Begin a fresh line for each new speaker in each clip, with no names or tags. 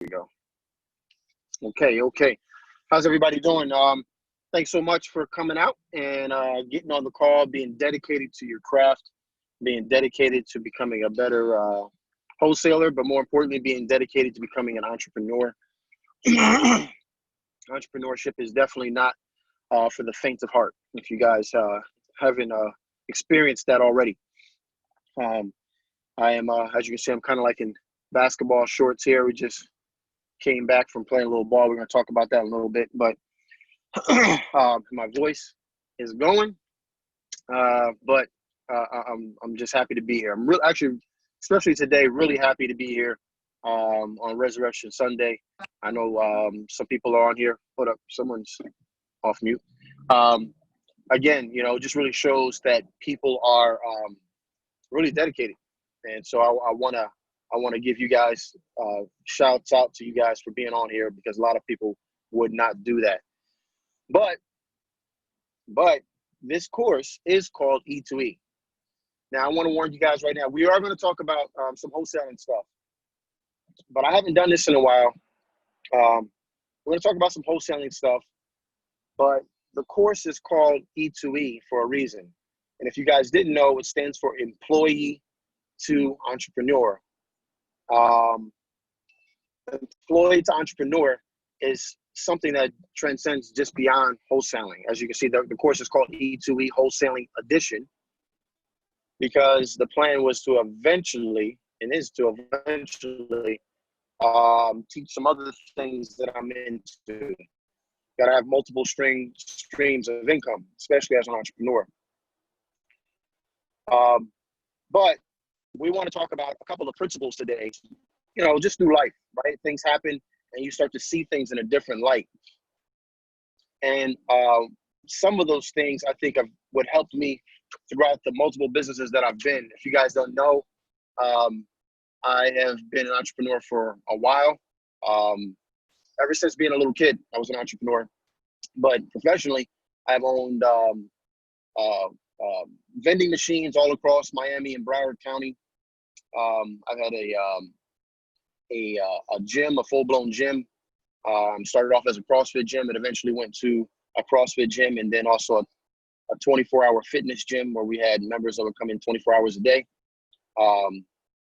we go. Okay. How's everybody doing? Thanks so much for coming out and getting on the call, being dedicated to your craft, being dedicated to becoming a better wholesaler, but more importantly, being dedicated to becoming an entrepreneur. Entrepreneurship is definitely not for the faint of heart. If you guys haven't experienced that already. I am, as you can see, I'm kind of like in basketball shorts here. We just came back from playing a little ball. We're going to talk about that in a little bit, but my voice is going, but I'm just happy to be here. I'm really, actually, especially today, really happy to be here on Resurrection Sunday. I know some people are on here. Hold up, someone's off mute. Again, you know, it just really shows that people are really dedicated, and so I want to give you guys shouts out to you guys for being on here, because a lot of people would not do that. But this course is called E2E. Now, I want to warn you guys right now, we are going to talk about some wholesaling stuff, but I haven't done this in a while. We're going to talk about some wholesaling stuff, but the course is called E2E for a reason. And if you guys didn't know, it stands for Employee to Entrepreneur. Employee to Entrepreneur is something that transcends just beyond wholesaling. As you can see, the course is called E2E Wholesaling Edition, because the plan was to eventually, and is to eventually, teach some other things that I'm into. Got to have multiple streams of income, especially as an entrepreneur. But we want to talk about a couple of principles today, you know, just through life, right? Things happen and you start to see things in a different light. And some of those things I think would help me throughout the multiple businesses that I've been. If you guys don't know, I have been an entrepreneur for a while. Ever since being a little kid, I was an entrepreneur. But professionally, I've owned vending machines all across Miami and Broward County. I've had a gym, a full-blown gym. Started off as a CrossFit gym and eventually went to a CrossFit gym, and then also a 24-hour fitness gym where we had members that would come in 24 hours a day.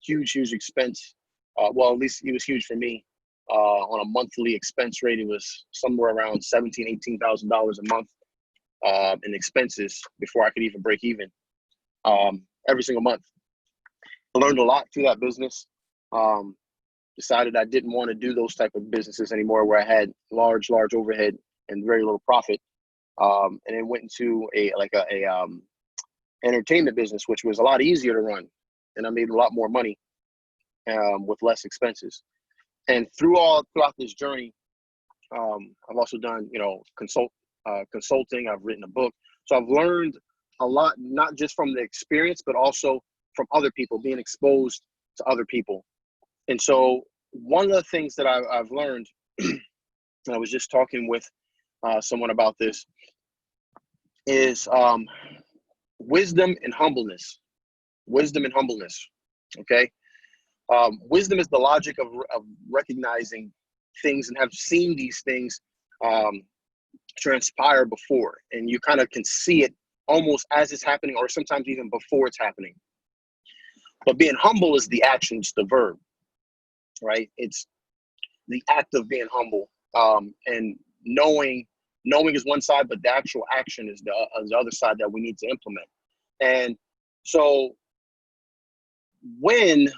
Huge expense. Well, at least it was huge for me. On a monthly expense rate, it was somewhere around $17,000, $18,000 a month in expenses before I could even break even every single month. I learned a lot through that business. Decided I didn't want to do those type of businesses anymore where I had large overhead and very little profit. And then went into a entertainment business, which was a lot easier to run, and I made a lot more money with less expenses. And throughout this journey, I've also done, you know, consulting. I've written a book. So I've learned a lot, not just from the experience, but also from other people, being exposed to other people. And so one of the things that I've learned, and I was just talking with someone about this, is wisdom and humbleness. Wisdom and humbleness, okay? Wisdom is the logic of recognizing things and have seen these things transpire before, and you kind of can see it almost as it's happening, or sometimes even before it's happening. But being humble is the action, it's the verb, right? It's the act of being humble, and knowing is one side, but the actual action is the other side that we need to implement. And so when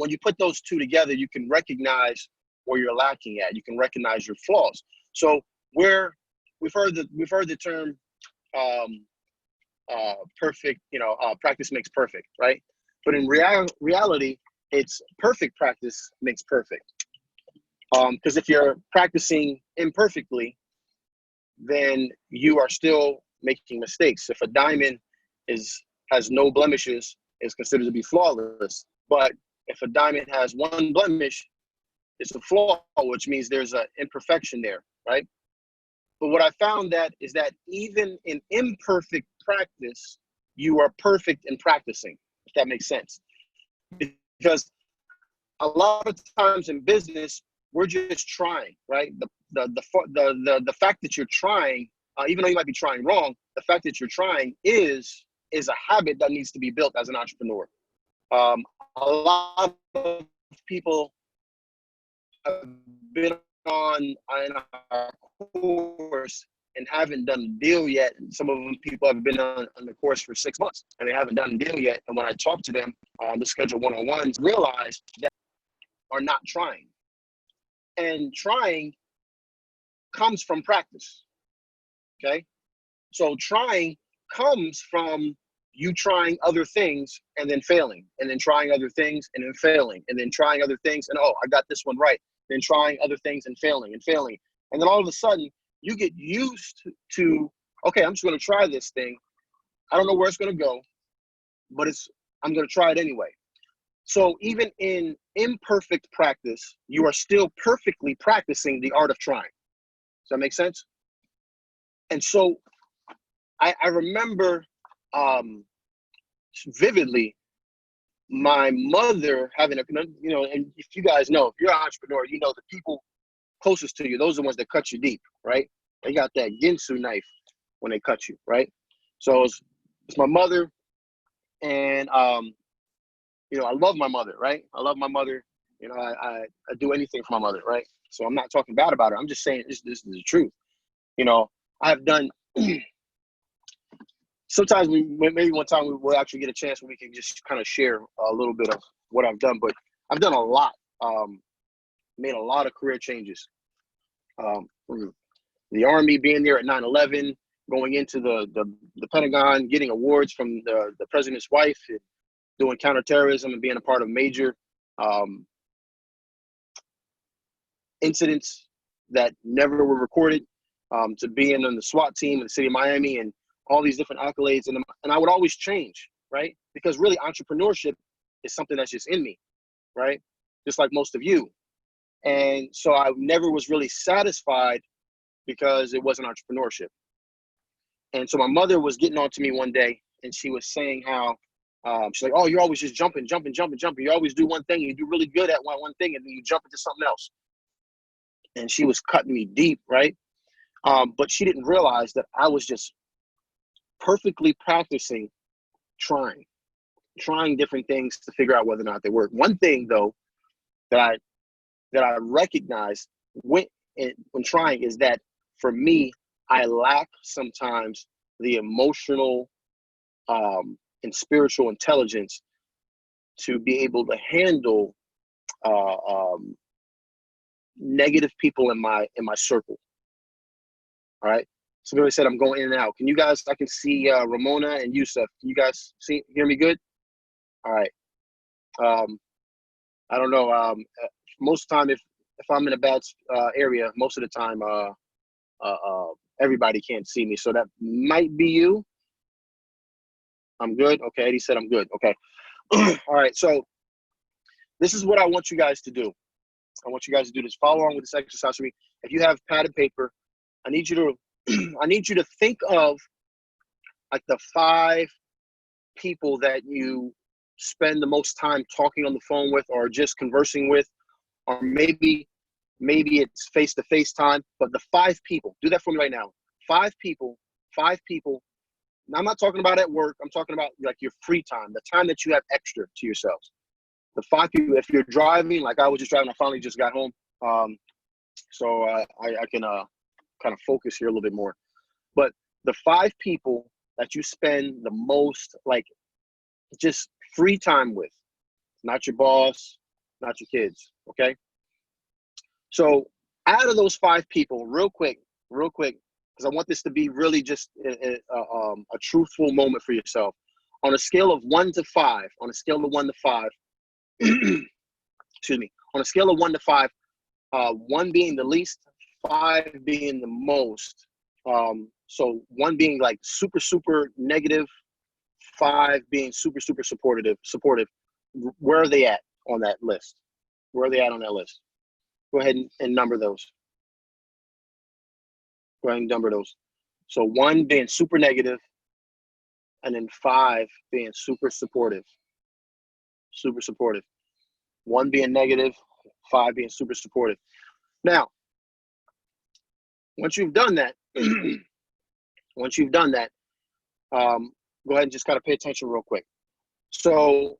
you put those two together, you can recognize where you're lacking at. You can recognize your flaws. So we've heard the term perfect, you know, practice makes perfect, right? But in reality, it's perfect practice makes perfect. Because if you're practicing imperfectly, then you are still making mistakes. If a diamond has no blemishes, it's considered to be flawless. But if a diamond has one blemish, it's a flaw, which means there's an imperfection there, right? But what I found is that even in imperfect practice, you are perfect in practicing, if that makes sense. Because a lot of times in business, we're just trying, right? The fact that you're trying, even though you might be trying wrong, the fact that you're trying is a habit that needs to be built as an entrepreneur. A lot of people have been on our course and haven't done a deal yet. Some of them people have been on the course for 6 months and they haven't done a deal yet. And when I talk to them on the schedule one-on-ones, realize that are not trying. And trying comes from practice. Okay. So trying comes from you trying other things and then failing, and then trying other things and then failing, and then trying other things and, oh, I got this one right. Then trying other things and failing and failing. And then all of a sudden you get used to, okay, I'm just going to try this thing. I don't know where it's going to go, but I'm going to try it anyway. So even in imperfect practice, you are still perfectly practicing the art of trying. Does that make sense? And so I remember vividly my mother having a, and if you guys know, if you're an entrepreneur, you know the people closest to you, those are the ones that cut you deep, right? They got that Ginsu knife when they cut you, right? So it's my mother, and I love my mother, right? I love my mother. I do anything for my mother, right? So I'm not talking bad about her. I'm just saying this is the truth. I've done. Sometimes maybe one time we'll actually get a chance where we can just kind of share a little bit of what I've done. But I've done a lot. Made a lot of career changes. From the Army, being there at 9/11, going into the Pentagon, getting awards from the president's wife, and doing counterterrorism and being a part of major incidents that never were recorded, to being on the SWAT team in the city of Miami, and all these different accolades. And I would always change, right? Because really entrepreneurship is something that's just in me, right? Just like most of you. And so I never was really satisfied because it wasn't entrepreneurship. And so my mother was getting on to me one day, and she was saying how, she's like, oh, you're always just jumping. You always do one thing. You do really good at one thing, and then you jump into something else. And she was cutting me deep, right? But she didn't realize that I was just perfectly practicing trying different things to figure out whether or not they work. One thing, though, that I recognized when trying is that for me, I lack sometimes the emotional and spiritual intelligence to be able to handle negative people in my circle. All right. Somebody said I'm going in and out. Can you guys? I can see Ramona and Yusuf. Can you guys hear me good? All right. I don't know. Most of the time, if I'm in a bad area, most of the time, everybody can't see me. So that might be you. I'm good. Okay. Eddie said I'm good. Okay. All right. So this is what I want you guys to do. I want you guys to do this. Follow along with this exercise for me. If you have pad and paper, I need you to think of like the 5 people that you spend the most time talking on the phone with, or just conversing with, or maybe it's face-to-face time, but the 5 people. Do that for me right now. 5 people. Now, I'm not talking about at work. I'm talking about like your free time, the time that you have extra to yourselves. The 5 people. If you're driving, like I was just driving, I finally just got home, so I can kind of focus here a little bit more. But the 5 people that you spend the most, like, just free time with, not your boss, not your kids, okay? So out of those 5 people, real quick, because I want this to be really just a truthful moment for yourself. On a scale of 1 to 5, excuse me, on a scale of 1 to 5, 1 being the least, 5 being the most. So 1 being like super, super negative, 5 being super, super supportive. Where are they at on that list? Go ahead and number those. So 1 being super negative, and then 5 being super supportive. 1 being negative, 5 being super supportive. Now, once you've done that, go ahead and just kind of pay attention real quick. So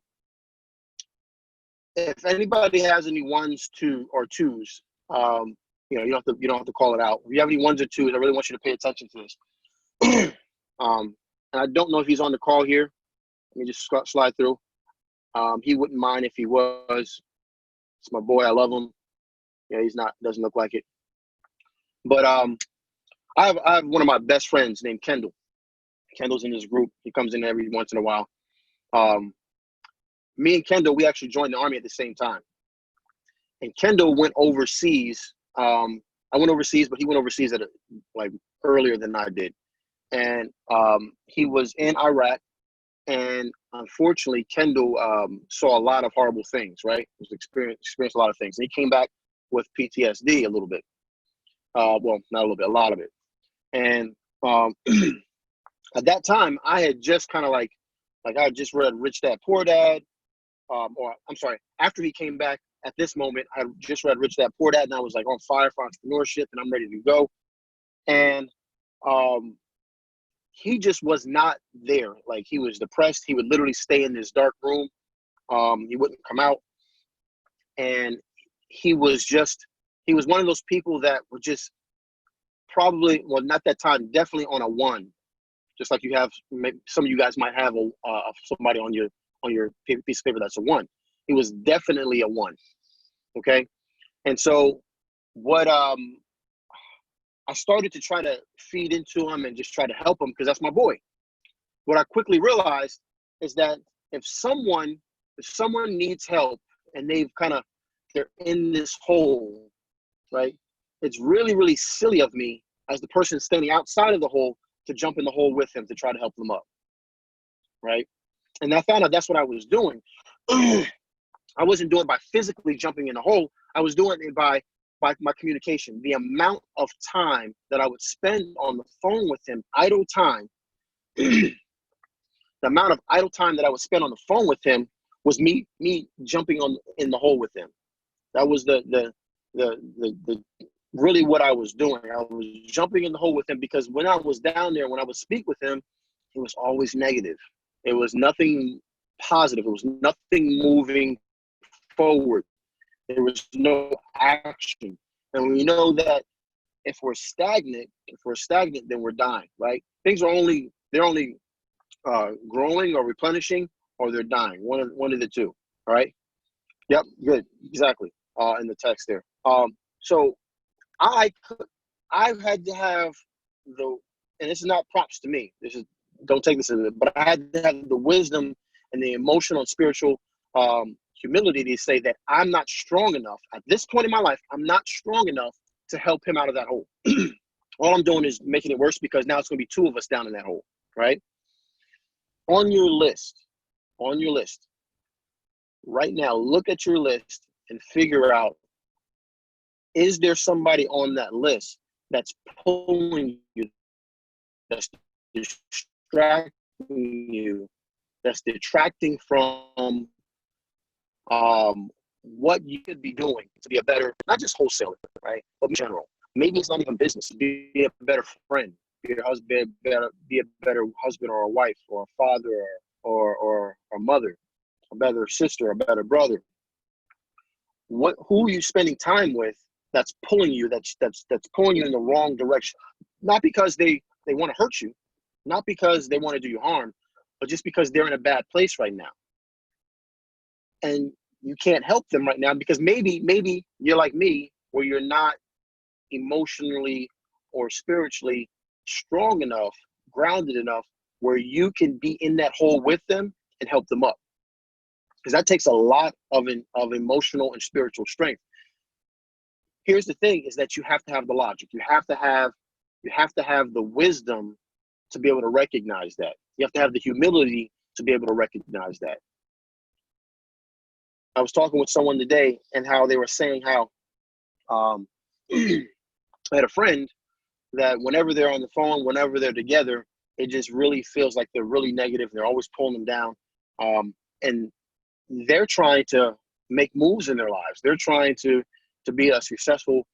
if anybody has any ones, or twos, you know, you don't have to call it out. If you have any ones or twos, I really want you to pay attention to this. And I don't know if he's on the call here. Let me just slide through. He wouldn't mind if he was. It's my boy. I love him. Yeah, he's not. Doesn't look like it. But I have one of my best friends named Kendall. Kendall's in this group. He comes in every once in a while. Me and Kendall, we actually joined the Army at the same time. And Kendall went overseas. I went overseas, but he went overseas earlier than I did. And he was in Iraq. And unfortunately, Kendall saw a lot of horrible things, right? He experienced a lot of things. And he came back with PTSD a little bit. Well, not a little bit, a lot of it. And at that time, I had just kind of I had just read Rich Dad Poor Dad. Or I'm sorry, after he came back at this moment, I just read Rich Dad Poor Dad, and I was like on fire for entrepreneurship, and I'm ready to go. And he just was not there. Like, he was depressed. He would literally stay in this dark room. He wouldn't come out. And he was one of those people that were just probably, well, not that time, definitely on a 1. Just like you have, maybe some of you guys might have somebody on your piece of paper that's a 1. He was definitely a 1. Okay. And so what I started to try to feed into him and just try to help him, because that's my boy. What I quickly realized is that if someone needs help and they're in this hole, right? It's really, really silly of me as the person standing outside of the hole to jump in the hole with him to try to help them up, right? And I found out that's what I was doing. I wasn't doing it by physically jumping in the hole. I was doing it by my communication. The amount of time that I would spend on the phone with him, idle time, the amount of idle time that I would spend on the phone with him was me jumping in the hole with him. That was the really what I was doing. I was jumping in the hole with him, because when I was down there, when I would speak with him, it was always negative. It was nothing positive. It was nothing moving forward. There was no action. And we know that if we're stagnant, then we're dying, right? Things are only growing or replenishing, or they're dying. One of the two. All right. Yep. Good. Exactly. In the text there. So I've had to have and this is not props to me. Don't take this as it, but I had to have the wisdom and the emotional and spiritual humility to say that I'm not strong enough at this point in my life. I'm not strong enough to help him out of that hole. All I'm doing is making it worse, because now it's going to be 2 of us down in that hole, right? On your list right now, look at your list and figure out, is there somebody on that list that's pulling you, that's distracting you, that's detracting from what you could be doing to be a better, not just wholesaler, right, but in general. Maybe it's not even business. Be a better friend, be a better husband or a wife or a father or a mother, a better sister, a better brother. Who are you spending time with that's pulling you, that's pulling you in the wrong direction? Not because they want to hurt you, not because they want to do you harm, but just because they're in a bad place right now. And you can't help them right now, because maybe you're like me, where you're not emotionally or spiritually strong enough, grounded enough, where you can be in that hole with them and help them up. Because that takes a lot of emotional and spiritual strength. Here's the thing, is that you have to have the logic. You have to have the wisdom to be able to recognize that. You have to have the humility to be able to recognize that. I was talking with someone today, and how they were saying how I had a friend that whenever they're on the phone, whenever they're together, it just really feels like they're really negative. They're always pulling them down. And they're trying to make moves in their lives. They're trying to be a successful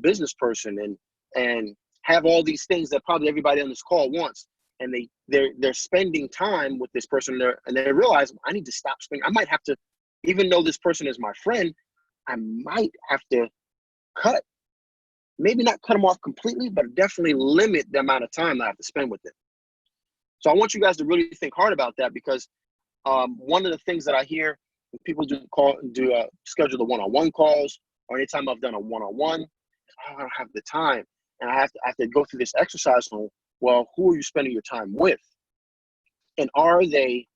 business person and have all these things that probably everybody on this call wants. And they're spending time with this person there, and they realize, I need to stop spending. I might have to, even though this person is my friend, I might have to maybe not cut them off completely, but definitely limit the amount of time I have to spend with them. So I want you guys to really think hard about that, because one of the things that I hear when people schedule the one-on-one calls, or anytime I've done a one-on-one, I don't have the time, and I have to go through this exercise on, well, who are you spending your time with, and are they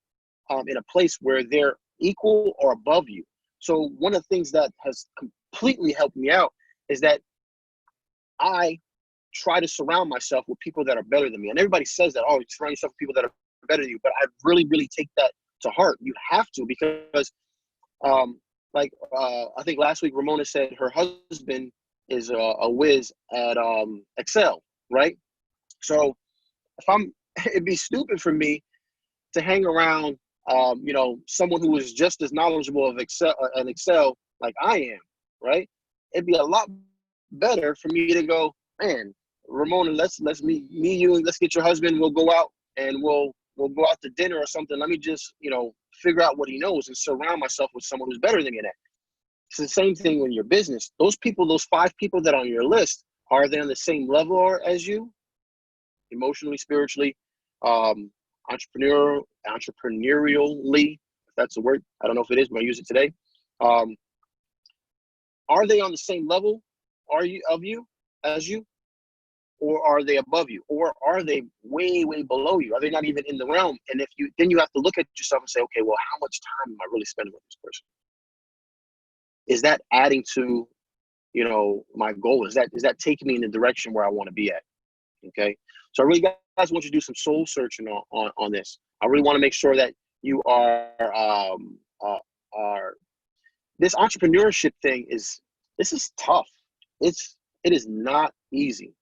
in a place where they're equal or above you? So one of the things that has completely helped me out is that I try to surround myself with people that are better than me. And everybody says that, oh, surround yourself with people that are better than you. But I really, really take that to heart. You have to, because I think last week Ramona said her husband is a whiz at Excel, right? So it'd be stupid for me to hang around, someone who is just as knowledgeable of Excel like I am, right? It'd be a lot better for me to go, man, Ramona, let's meet you, and let's get your husband. We'll go out and we'll go out to dinner or something. Let me just, figure out what he knows and surround myself with someone who's better than me in that. It's the same thing in your business. Those 5 people that are on your list, are they on the same level as you? Emotionally, spiritually, entrepreneurially, if that's a word. I don't know if it is, but I use it today. Are they on the same level as you? Or are they above you? Or are they way, way below you? Are they not even in the realm? And then you have to look at yourself and say, okay, well, how much time am I really spending with this person? Is that adding to, my goal? Is that taking me in the direction where I want to be at? Okay. So I really, guys, want you to do some soul searching on this. I really want to make sure that you are this entrepreneurship thing is tough. It is not easy.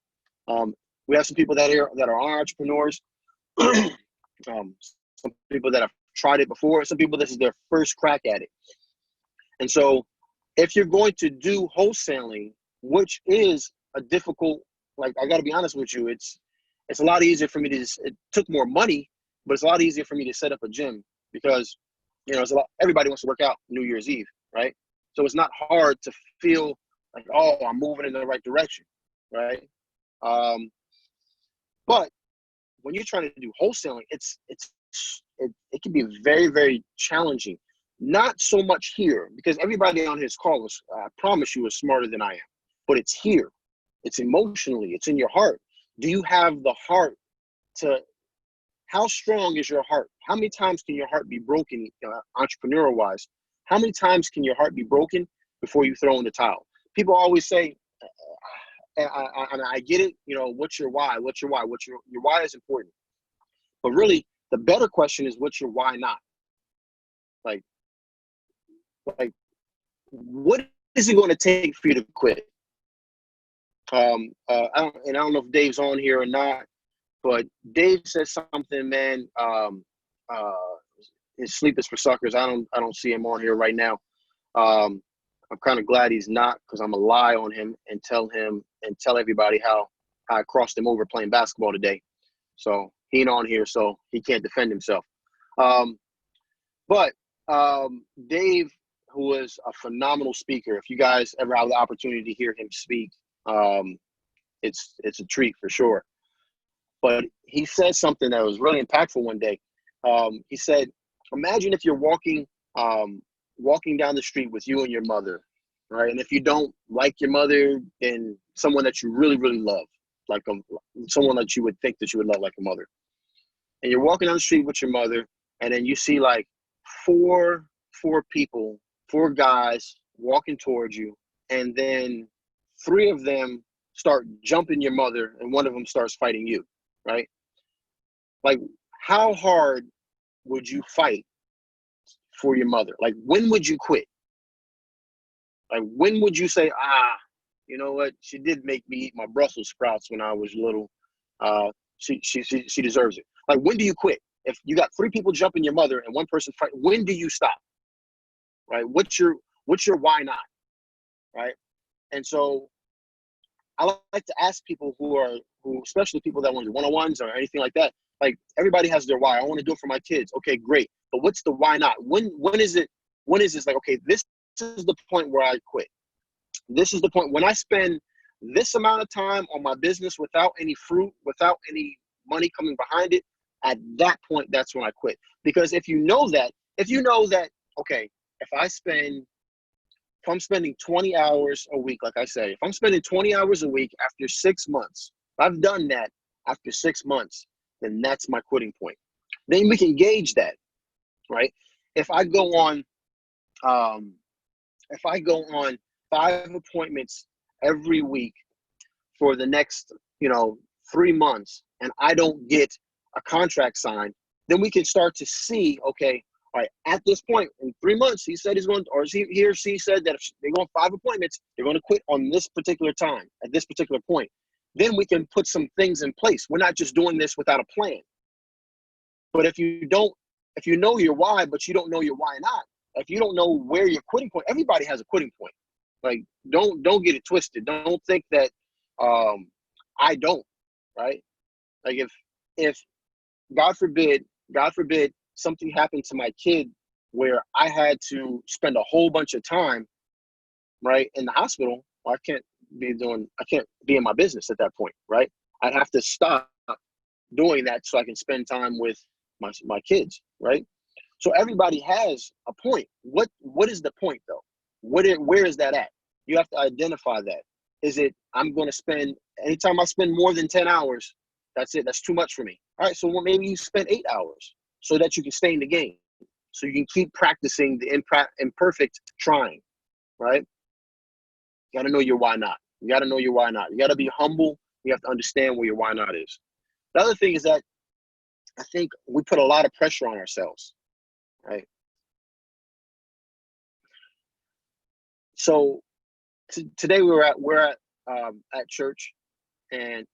We have some people that are entrepreneurs. Some people that have tried it before. Some people, this is their first crack at it. And so if you're going to do wholesaling, which is a difficult, I got to be honest with you, it's a lot easier for me it took more money, but it's a lot easier for me to set up a gym, because, everybody wants to work out New Year's Eve, right? So it's not hard to feel like, oh, I'm moving in the right direction, right? But when you're trying to do wholesaling, it can be very, very challenging. Not so much here, because everybody on his call I promise you, is smarter than I am. But it's here. It's emotionally. It's in your heart. Do you have the heart how strong is your heart? How many times can your heart be broken, entrepreneurial-wise? How many times can your heart be broken before you throw in the towel? People always say, and I get it, what's your why? What's your why? Your why is important. But really, the better question is, what's your why not? Like, what is it going to take for you to quit? I don't know if Dave's on here or not, but Dave said something, man. His sleep is for suckers. I don't see him on here right now. I'm kind of glad he's not, because I'm gonna lie on him and tell everybody how I crossed him over playing basketball today. So he ain't on here, so he can't defend himself. But Dave, who is a phenomenal speaker, if you guys ever have the opportunity to hear him speak, it's a treat for sure. But he said something that was really impactful one day. He said, imagine if you're walking down the street with you and your mother, right? And if you don't like your mother, then someone that you really, really love, like someone that you would think that you would love like a mother. And you're walking down the street with your mother, and then you see like four guys walking towards you, and then 3 of them start jumping your mother, and 1 of them starts fighting you, right? Like, how hard would you fight for your mother? Like, when would you quit? Like, when would you say, you know what? She did make me eat my Brussels sprouts when I was little. She deserves it. Like, when do you quit? If you got 3 people jumping your mother and 1 person fight, when do you stop? Right? What's your What's your why not, right? And so I like to ask people who especially people that want to do one-on-ones or anything like that. Like, everybody has their why. I want to do it for my kids. Okay, great. But what's the why not? When is this like, okay, this is the point where I quit. This is the point when I spend this amount of time on my business without any fruit, without any money coming behind it. At that point, that's when I quit. Because if you know that, okay, if I'm spending 20 hours a week, like I say, if I'm spending 20 hours a week after 6 months, if I've done that after 6 months, then that's my quitting point. Then we can gauge that, right? If I go on 5 appointments every week for the next, 3 months, and I don't get a contract signed, then we can start to see, okay, all right, at this point in 3 months, he said he's going to, or he or she said that if they go on 5 appointments, they're going to quit on this particular time, at this particular point. Then we can put some things in place. We're not just doing this without a plan. But if you know your why, but you don't know your why not, if you don't know where your quitting point, everybody has a quitting point. Like, don't get it twisted. Don't think that I don't, right? Like, if God forbid something happened to my kid where I had to spend a whole bunch of time, right, in the hospital, well, I can't be in my business at that point, right? I'd have to stop doing that so I can spend time with my kids, right? So everybody has a point. What is the point though? Where is that at? You have to identify that. Is it, I'm going to spend, anytime I spend more than 10 hours, that's it. That's too much for me. All right, so maybe you spend 8 hours so that you can stay in the game. So you can keep practicing the imperfect trying, right? You got to know your why not. You got to know your why not. You got to be humble. You have to understand where your why not is. The other thing is that I think we put a lot of pressure on ourselves, right? So today we're at church, and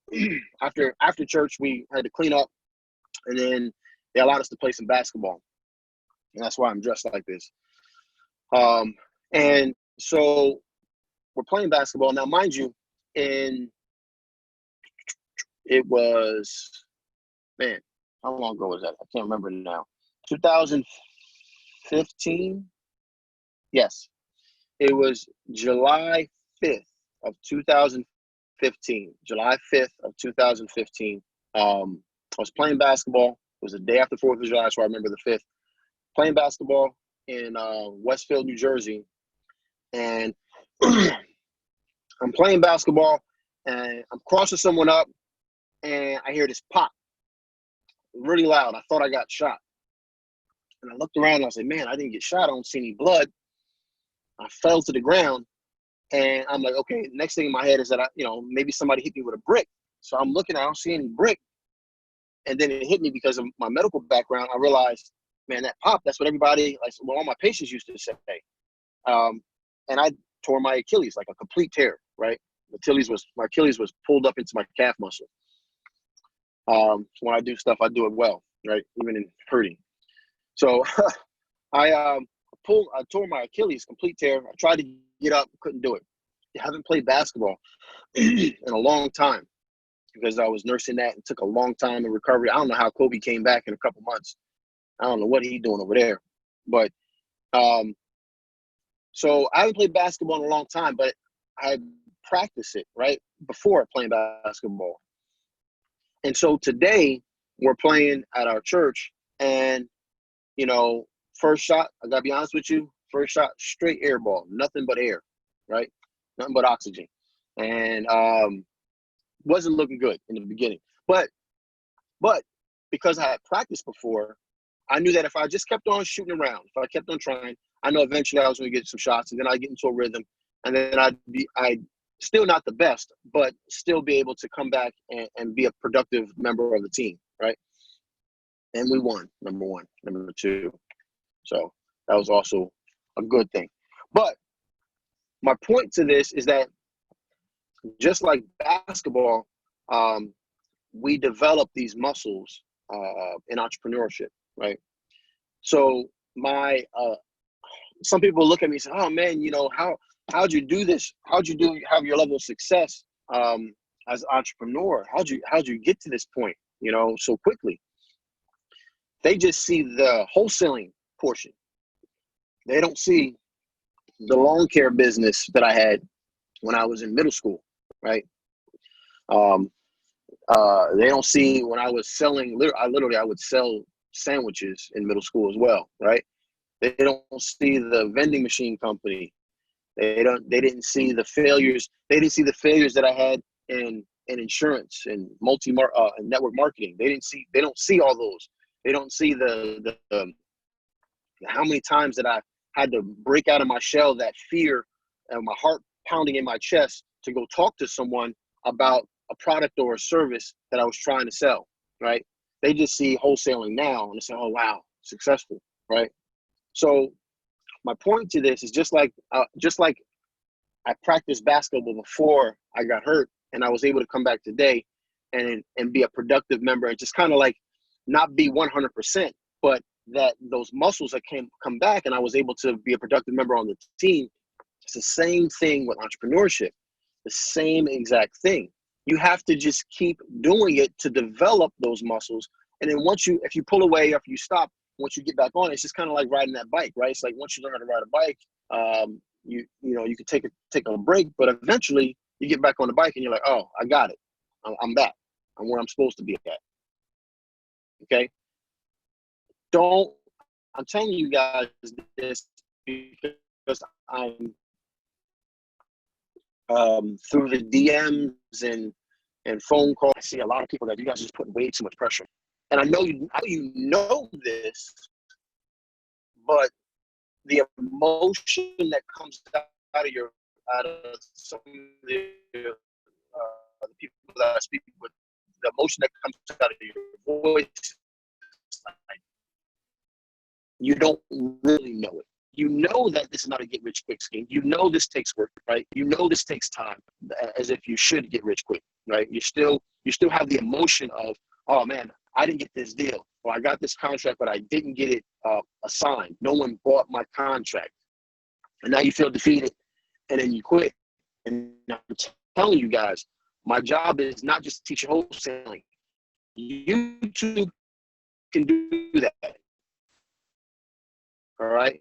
after church we had to clean up, and then they allowed us to play some basketball, and that's why I'm dressed like this. And so we're playing basketball now, mind you. It was, man, how long ago was that? I can't remember now. 2015. Yes, it was July 5th of 2015. July 5th of 2015. I was playing basketball. It was the day after 4th of July, so I remember the 5th. Playing basketball in Westfield, New Jersey. And I'm playing basketball, and I'm crossing someone up, and I hear this pop really loud. I thought I got shot. And I looked around, and I was like, man, I didn't get shot. I don't see any blood. I fell to the ground, and I'm like, okay, next thing in my head is that maybe somebody hit me with a brick. So I'm looking, I don't see any brick. And then it hit me because of my medical background. I realized, man, that pop, that's what everybody, like, well, all my patients used to say. And I tore my Achilles, like a complete tear, right? My Achilles was pulled up into my calf muscle. So when I do stuff, I do it well, right? Even in hurting. So I tore my Achilles, complete tear. I tried to get up, couldn't do it. I haven't played basketball in a long time because I was nursing that. It took a long time in recovery. I don't know how Kobe came back in a couple months. I don't know what he's doing over there. But so I haven't played basketball in a long time, but I practice it, right, before playing basketball. And so today we're playing at our church, and, first shot, I got to be honest with you, first shot, straight air ball, nothing but air, right? Nothing but oxygen. And wasn't looking good in the beginning. But because I had practiced before, I knew that if I just kept on shooting around, if I kept on trying, I know eventually I was going to get some shots, and then I'd get into a rhythm, and then I'd still not the best, but still be able to come back and be a productive member of the team, right? And we won, number 1, number 2. So that was also a good thing. But my point to this is that just like basketball, we develop these muscles in entrepreneurship, right? So some people look at me and say, oh man, how'd you do this? Have your level of success as an entrepreneur? How'd you get to this point, so quickly? They just see the wholesaling portion. They don't see the lawn care business that I had when I was in middle school, right? They don't see when I was selling, I would sell sandwiches in middle school as well, right? They don't see the vending machine company. They didn't see the failures. They didn't see the failures that I had in insurance and and network marketing. They don't see all those. They don't see the how many times that I had to break out of my shell, that fear and my heart pounding in my chest to go talk to someone about a product or a service that I was trying to sell, right? They just see wholesaling now and they say, oh, wow, successful, right? So my point to this is just like I practiced basketball before I got hurt, and I was able to come back today and be a productive member, and just kind of like not be 100%, but that those muscles that come back, and I was able to be a productive member on the team. It's the same thing with entrepreneurship, the same exact thing. You have to just keep doing it to develop those muscles. And then if you pull away, after you stop, once you get back on, it's just kind of like riding that bike, right? It's like once you learn how to ride a bike, you can take a break, but eventually you get back on the bike and you're like, oh, I got it. I'm back. I'm where I'm supposed to be at. Okay. I'm telling you guys this because I'm through the DMs and phone calls, I see a lot of people that you guys just put way too much pressure. And I know you know this, but the emotion that comes out of some of the people that I speak with, the emotion that comes out of your voice, you don't really know it. You know that this is not a get rich quick scheme. You know this takes work, right? You know this takes time, as if you should get rich quick, right? You still have the emotion of, oh man, I didn't get this deal, or I got this contract, but I didn't get it assigned. No one bought my contract, and now you feel defeated, and then you quit. And I'm telling you guys, my job is not just to teach you wholesaling. You too can do that. All right.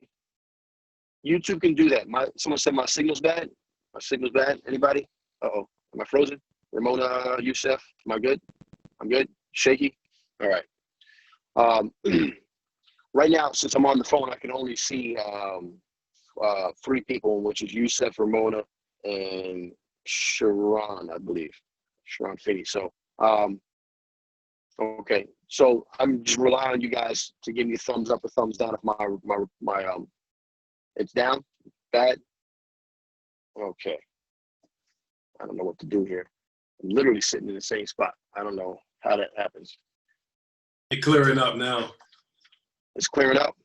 You too can do that. Someone said my signal's bad. My signal's bad. Anybody? Uh-oh. Am I frozen? Ramona, Youssef, am I good? I'm good. Shaky. All right. Right now, since I'm on the phone, I can only see 3 people, which is Youssef, Ramona, and Sharon, I believe. Sharon Finney. So, okay. So I'm just relying on you guys to give me a thumbs up or thumbs down if my it's down, bad. Okay. I don't know what to do here. I'm literally sitting in the same spot. I don't know how that happens.
It's clearing up now.
It's clearing up?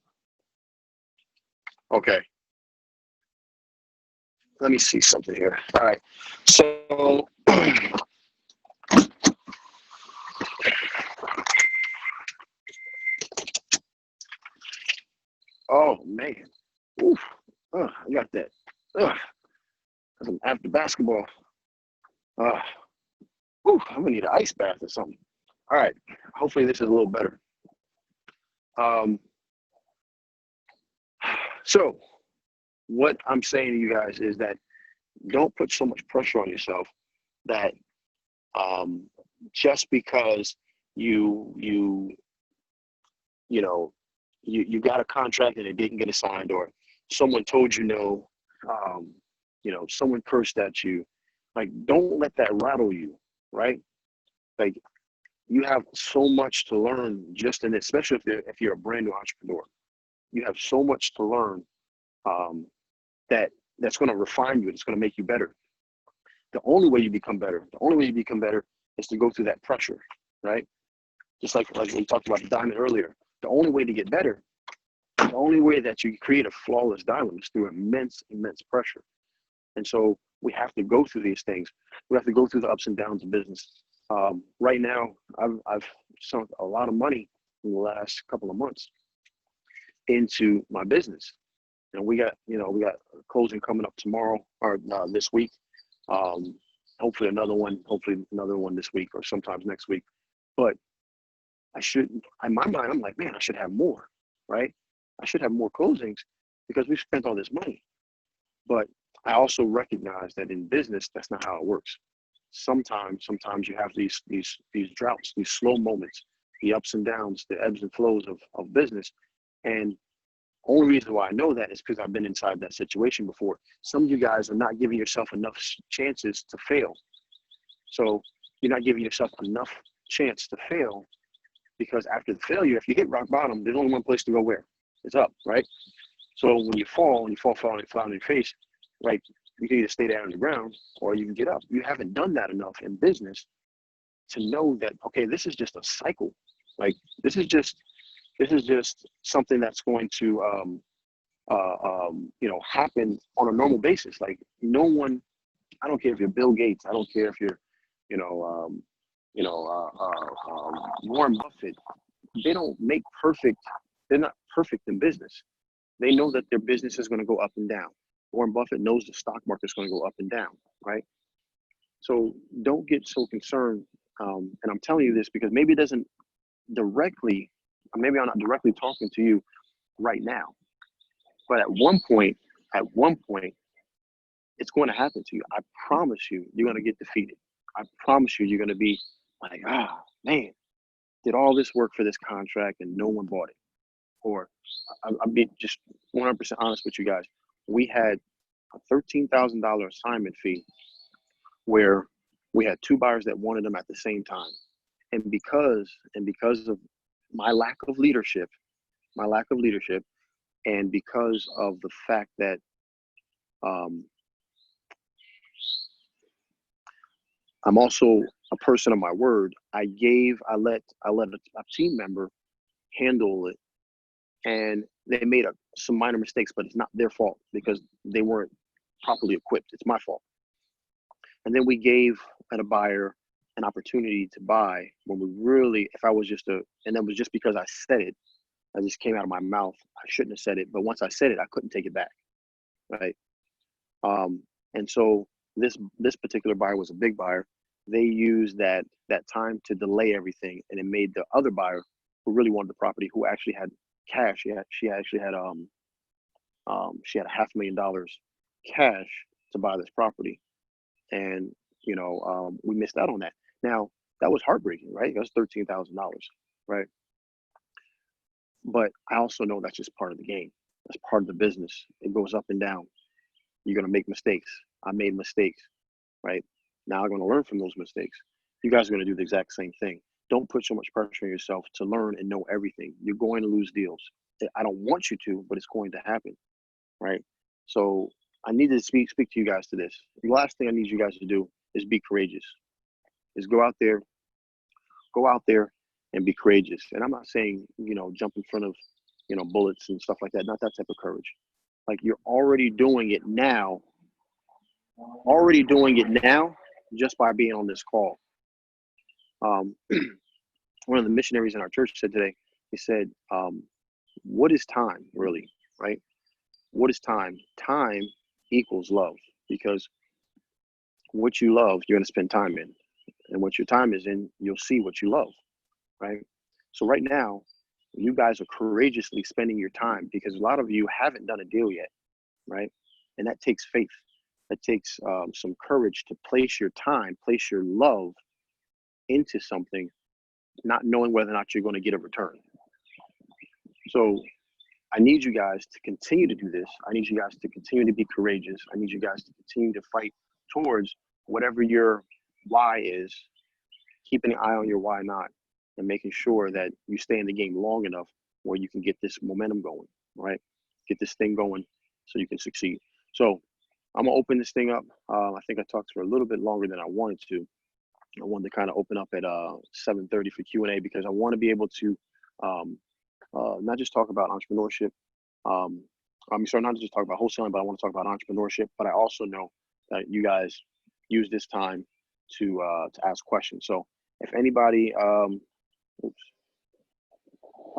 Okay. Let me see something here. All right. So, oh, man. Oof. I got that. After basketball. I'm gonna need an ice bath or something. All right. Hopefully this is a little better. So what I'm saying to you guys is that don't put so much pressure on yourself that just because you got a contract and it didn't get assigned, or someone told you no, someone cursed at you, like, don't let that rattle you, right? Like, you have so much to learn just in this, especially if you're a brand new entrepreneur. You have so much to learn that's going to refine you. It's going to make you better. The only way you become better is to go through that pressure, right? Just like we talked about the diamond earlier. The only way to get better, the only way that you create a flawless diamond is through immense pressure. And so we have to go through these things. We have to go through the ups and downs of business. Right now, I've sunk a lot of money in the last couple of months into my business. And we got a closing coming up tomorrow or this week. Hopefully another one this week or sometimes next week. But in my mind, I'm like, man, I should have more, right? I should have more closings because we've spent all this money. But I also recognize that in business, that's not how it works. Sometimes you have these droughts, these slow moments, the ups and downs, the ebbs and flows of business. And only reason why I know that is because I've been inside that situation before. Some of you guys are not giving yourself enough chances to fail. So you're not giving yourself enough chance to fail, because after the failure, if you hit rock bottom, there's only one place to go where? It's up, right? So when you fall flat on your face, right, you can either stay down on the ground or you can get up. You haven't done that enough in business to know that, okay, this is just a cycle. Like this is just something that's going to happen on a normal basis. Like no one, I don't care if you're Bill Gates, I don't care if you're, Warren Buffett. They don't make perfect. They're not perfect in business. They know that their business is going to go up and down. Warren Buffett knows the stock market is going to go up and down, right? So don't get so concerned. And I'm telling you this because maybe it doesn't directly, maybe I'm not directly talking to you right now, but at one point, it's going to happen to you. I promise you, you're going to get defeated. I promise you, you're going to be like, man, did all this work for this contract and no one bought it. Or I'll be just 100% honest with you guys. We had a $13,000 assignment fee where we had two buyers that wanted them at the same time. And because of my lack of leadership, and because of the fact that I'm also a person of my word, I let a team member handle it, and they made some minor mistakes, but it's not their fault because they weren't properly equipped. It's my fault. And then we gave a buyer an opportunity to buy when we really, if I was and that was just because I said it, I just came out of my mouth. I shouldn't have said it, but once I said it, I couldn't take it back, right? And so this particular buyer was a big buyer. They used that time to delay everything, and it made the other buyer who really wanted the property, who actually had cash. She actually had she had $500,000 cash to buy this property, and we missed out on that. Now that was heartbreaking, right? That was $13,000, right? But I also know that's just part of the game. That's part of the business. It goes up and down. You're gonna make mistakes. I made mistakes, right? Now I'm gonna learn from those mistakes. You guys are gonna do the exact same thing. Don't put so much pressure on yourself to learn and know everything. You're going to lose deals. I don't want you to, but it's going to happen, right? So I need to speak to you guys to this. The last thing I need you guys to do is be courageous. Is go out there and be courageous. And I'm not saying, jump in front of, bullets and stuff like that. Not that type of courage. Like you're already doing it now just by being on this call. One of the missionaries in our church said today, he said, what is time really, right? What is time? Time equals love, because what you love, you're going to spend time in. And what your time is in, you'll see what you love, right? So right now, you guys are courageously spending your time, because a lot of you haven't done a deal yet, right? And that takes faith. That takes some courage to place your time, place your love into something, not knowing whether or not you're going to get a return. So I need you guys to continue to do this. I need you guys to continue to be courageous. I need you guys to continue to fight towards whatever your why is, keeping an eye on your why not, and making sure that you stay in the game long enough where you can get this momentum going, right? Get this thing going so you can succeed. So I'm gonna open this thing up. I think I talked for a little bit longer than I wanted to. I wanted to kind of open up at 7:30 for Q&A, because I want to be able to not just talk about entrepreneurship. Not just talk about wholesaling, but I want to talk about entrepreneurship. But I also know that you guys use this time to ask questions. So if anybody,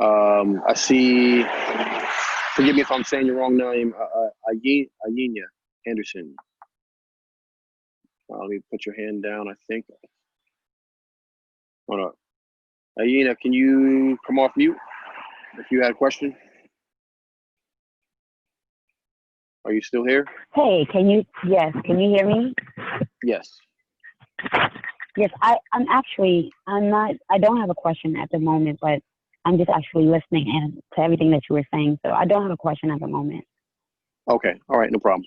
I see Forgive me if I'm saying your wrong name. Ayina Anderson. Let me put your hand down, I think. Hold up. Ayina, can you come off mute if you had a question? Are you still here?
Hey, can you hear me?
Yes.
Yes, I don't have a question at the moment, but I'm just actually listening in to everything that you were saying. So I don't have a question at the moment.
Okay. All right. No problem.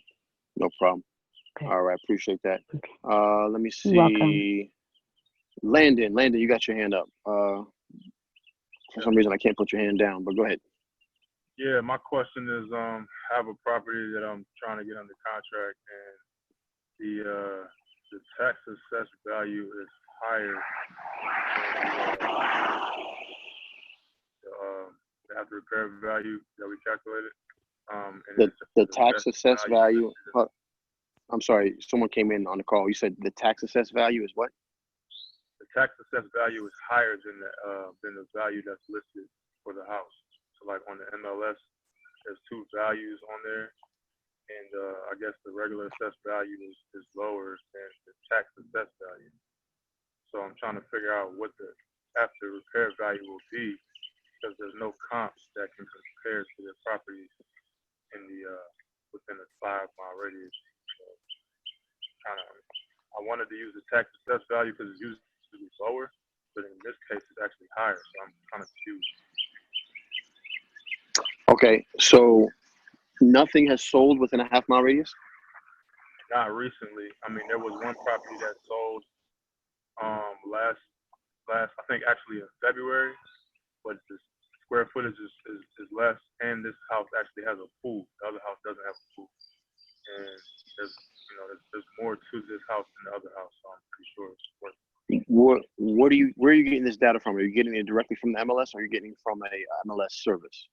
No problem.
Okay.
All right. Appreciate that.
Okay.
Let me see.
You're welcome.
Landon, you got your hand up. For some reason, I can't put your hand down, but go ahead.
Yeah, my question is, I have a property that I'm trying to get under contract, and the tax assessed value is higher than the after repair value that we calculated. And
The tax assessed value. I'm sorry, someone came in on the call. You said the tax assessed value is what?
The tax assessed value is higher than the value that's listed for the house. So like on the MLS, there's two values on there, and I guess the regular assessed value is lower than the tax assessed value. So I'm trying to figure out what the after repair value will be, because there's no comps that can compare to the properties in the within a 5-mile radius. So I wanted to use the tax assessed value because it's usually lower, but in this case it's actually higher. So I'm kind of confused.
Okay, so nothing has sold within a 1/2 mile radius?
Not recently. I mean, there was one property that sold last I think actually in February, but the square footage is less, and this house actually has a pool. The other house doesn't have a pool, and there's more to this house than the other house, so I'm pretty sure it's worth it.
Where are you getting this data from? Are you getting it directly from the MLS, or are you getting it from a MLS service?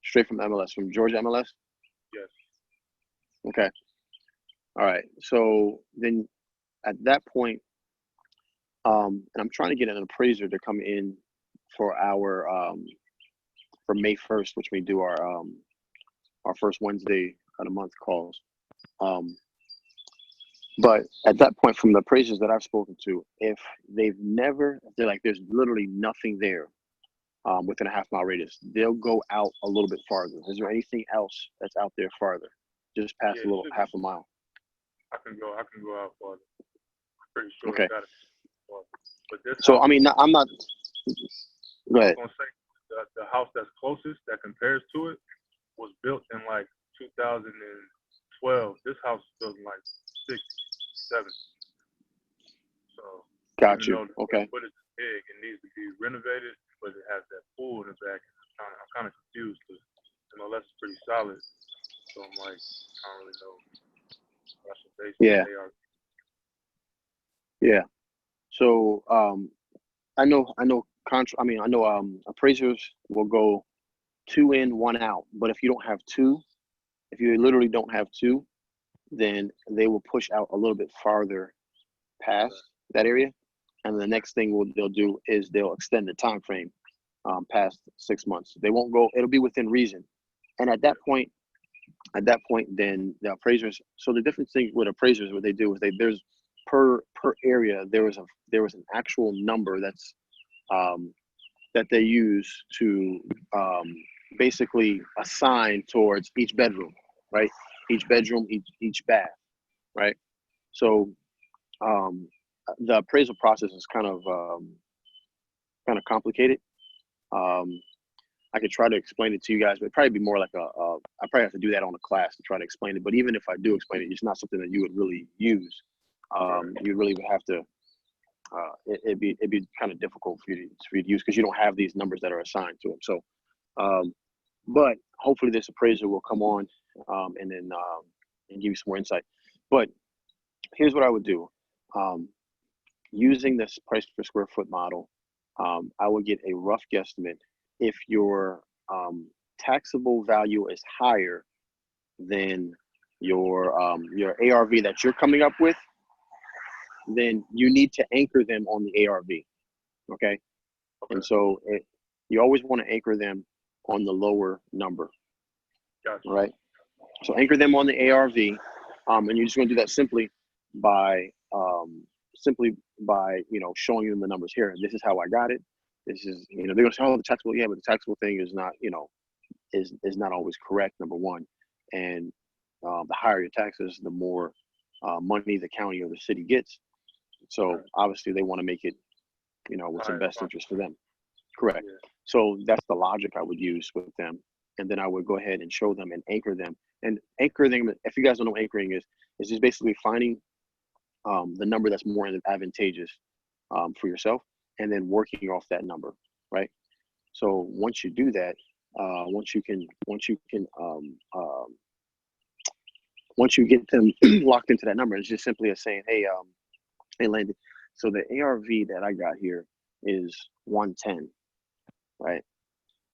Straight from the MLS, from Georgia MLS?
Yes.
Okay. All right. So then at that point, and I'm trying to get an appraiser to come in for our for May 1st, which we do our first Wednesday of the month calls. But at that point, from the appraisers that I've spoken to, if they're like, there's literally nothing there within a 1/2 mile radius, they'll go out a little bit farther. Is there anything else that's out there farther, just past a little 1/2 mile?
I can go out farther. I'm pretty sure.
Okay.
Got it. But this
So
house,
I mean, I'm not. Go ahead.
I'm gonna say the house that's closest that compares to it was built in like 2012. This house was built in like 60, 70. So
Got
even
you.
though the
Okay.
footage is big, it needs to be renovated, but it has that pool in the back. I'm kind of confused because MLS is pretty solid. So I'm like, I don't really know. I should base
Yeah. Yeah. So I know appraisers will go 2 in, 1 out. But if you don't have two, if you literally don't have two, then they will push out a little bit farther past that area. And the next thing they'll do is they'll extend the time frame past 6 months. They won't go. It'll be within reason. And at that point, then the appraisers. So the difference thing with appraisers, what they do is there's per area there was an actual number that's that they use to basically assign towards each bedroom, right? Each bedroom, each bath, right? So the appraisal process is kind of complicated. I could try to explain it to you guys, but it'd probably be more like I probably have to do that on a class to try to explain it. But even if I do explain it, it's not something that you would really use. You really would have to. It'd be kind of difficult for you to use because you don't have these numbers that are assigned to them. So, but hopefully this appraiser will come on and then and give you some more insight. But here's what I would do. Using this price per square foot model, I would get a rough guesstimate. If your taxable value is higher than your ARV that you're coming up with, then you need to anchor them on the ARV, okay? And so you always want to anchor them on the lower number.
Gotcha.
All right. So anchor them on the ARV, and you're just going to do that simply by showing them the numbers here. This is how I got it. This is, they're going to say, oh, the taxable, yeah, but the taxable thing is not, is not always correct. Number one, and the higher your taxes, the more money the county or the city gets. So obviously they want to make it, what's in best interest for them. Correct.
Yeah.
So that's the logic I would use with them. And then I would go ahead and show them and anchor them. And anchor them, if you guys don't know what anchoring is just basically finding the number that's more advantageous for yourself, and then working off that number, right? So once you do that, once you get them locked into that number, it's just simply as saying, hey, Landon, so the ARV that I got here is 110, right?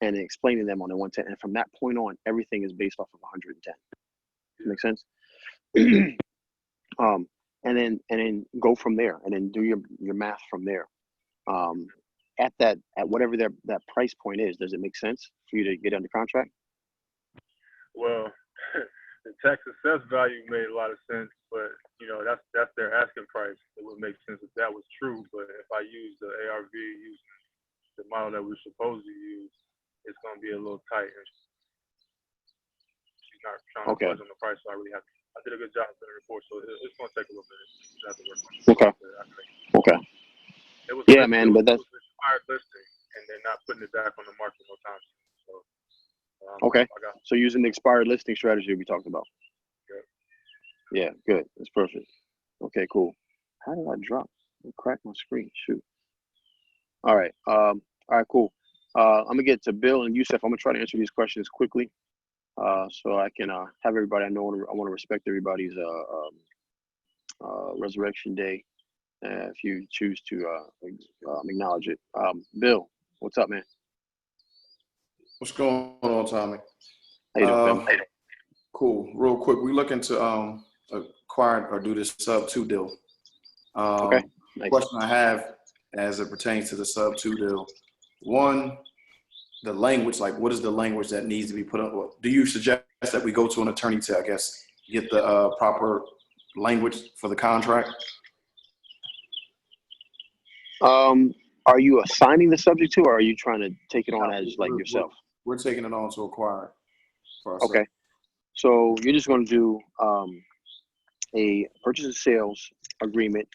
And explaining them on the 110, and from that point on, everything is based off of 110. Make sense? And then go from there, and then do your math from there. At whatever that price point is, does it make sense for you to get under contract?
Well, the tax assessed value made a lot of sense, but that's their asking price. It would make sense if that was true. But if I use the ARV, use the model that we're supposed to use, it's going to be a little tight. And she's not trying to budge on the price, so I did a good job in the report. So it's going to take a little bit. I have to work on it.
Okay.
It was
but that's
expired listing, and they're not putting it back on the market no time soon. So
okay. So using the expired listing strategy we talked about.
Good.
Yeah, good. That's perfect. Okay, cool. How did I drop? I cracked my screen. Shoot. All right. All right, cool. I'm gonna get to Bill and Yusef. I'm gonna try to answer these questions quickly, so I can have everybody. I want to respect everybody's Resurrection Day, if you choose to acknowledge it. Bill, what's up, man?
What's going on, Tommy?
How you doing, Bill?
Cool. Real quick, we're looking to acquire or do this sub-2 deal.
Okay. Nice.
Question I have as it pertains to the sub-2 deal. One, the language, like what is the language that needs to be put on? Do you suggest that we go to an attorney to, I guess, get the proper language for the contract?
Are you assigning the subject to, or are you trying to take it on as like yourself?
We're taking it on to acquire for ourselves.
Okay. So you're just going to do a purchase and sales agreement.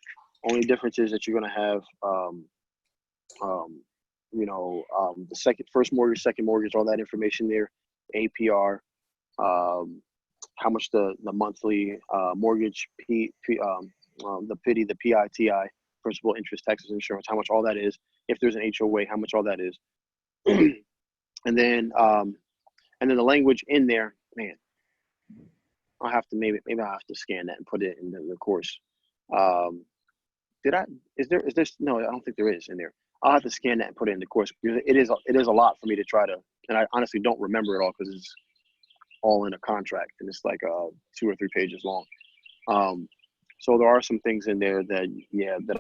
Only difference is that you're going to have, the first mortgage, second mortgage, all that information there, APR, how much the monthly mortgage, the PITI, the PITI, principal, interest, taxes, insurance, how much all that is. If there's an HOA, how much all that is. And then the language in there, man, I'll have to maybe I'll have to scan that and put it in the course. Is there no, I don't think there is in there. I'll have to scan that and put it in the course. It is a lot for me to try to, and I honestly don't remember it all because it's all in a contract and it's like 2 or 3 pages long. So there are some things in there that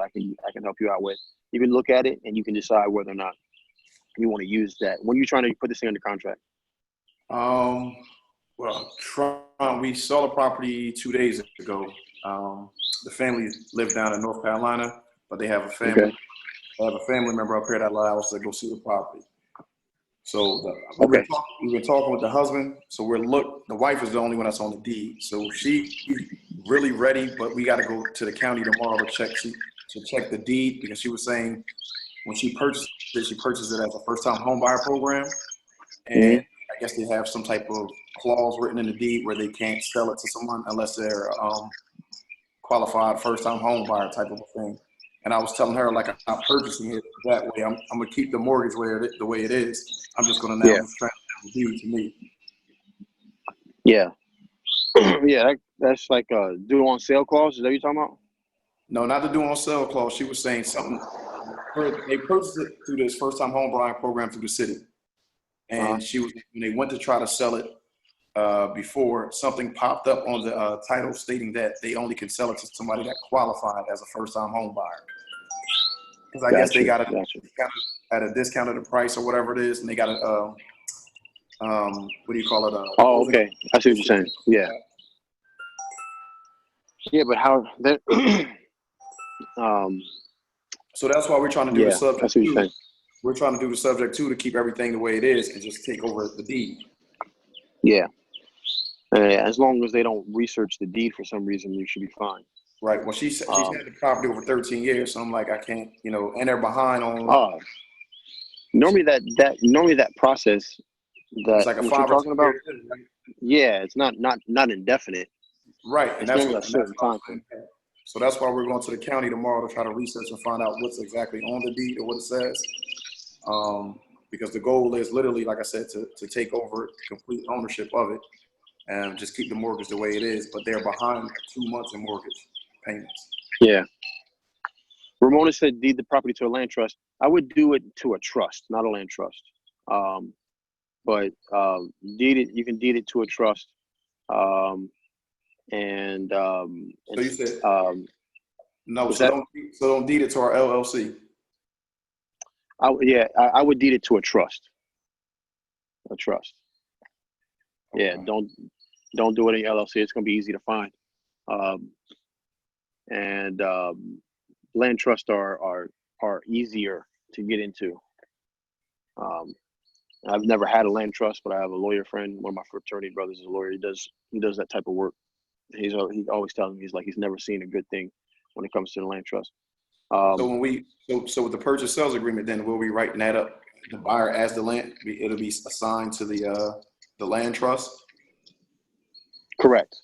I can help you out with. You can look at it and you can decide whether or not you want to use that. When you're trying to put this thing under contract?
Well, we saw the property 2 days ago. The family lives down in North Carolina, but they have a family.
Okay.
They have a family member up here that allows us to go see the property. So we've been talking with the husband. So the wife is the only one that's on the deed. So she's really ready, but we got to go to the county tomorrow to check the deed, because she was saying when she purchased it as a first-time home buyer program, and I guess they have some type of clause written in the deed where they can't sell it to someone unless they're qualified first-time home buyer type of a thing. And I was telling her, like, I'm not purchasing it that way. I'm gonna keep the mortgage the way it is. I'm just gonna now transfer the deed to me.
Yeah. Yeah, that's like a due on sale clause. Is that what you're talking about?
No, not the due on sale clause. She was saying something. They purchased it through this first-time home buyer program through the city. And when they went to try to sell it before, something popped up on the title stating that they only can sell it to somebody that qualified as a first-time home buyer. because I guess they got it
Gotcha.
at a discounted price or whatever it is, and they got a what do you call it?
Oh, okay. I see what you're saying. Yeah. Yeah, but how that?
So that's why we're trying to do the
Yeah, I
subject
see what you're
two.
saying.
We're trying to do the subject two to keep everything the way it is and just take over the deed.
Yeah. As long as they don't research the deed for some reason, you should be fine.
Right. Well, she's had the property over 13 years, so I'm like, I can't, and they're behind on.
Normally that process
It's like a
what you're
5 or 10
talking about.
year, right?
Yeah, it's not indefinite.
Right, and
It's
that's
normally
what.
a certain time.
So that's why we're going to the county tomorrow to try to research and find out what's exactly on the deed or what it says. Because the goal is literally, like I said, to take over complete ownership of it and just keep the mortgage the way it is. But they're behind 2 months in mortgage payments.
Yeah. Ramona said deed the property to a land trust. I would do it to a trust, not a land trust. But deed it. You can deed it to a trust. So
you said no.
So
don't deed it to our LLC.
I would deed it to a trust. A trust. Okay. Yeah, don't do it in your LLC. It's gonna be easy to find. Land trusts are easier to get into. I've never had a land trust, but I have a lawyer friend. One of my fraternity brothers is a lawyer. He does that type of work. He always tells me he's never seen a good thing when it comes to the land trust.
So with the purchase sales agreement, then we'll be writing that up. The buyer as the land, it'll be assigned to the land trust.
Correct.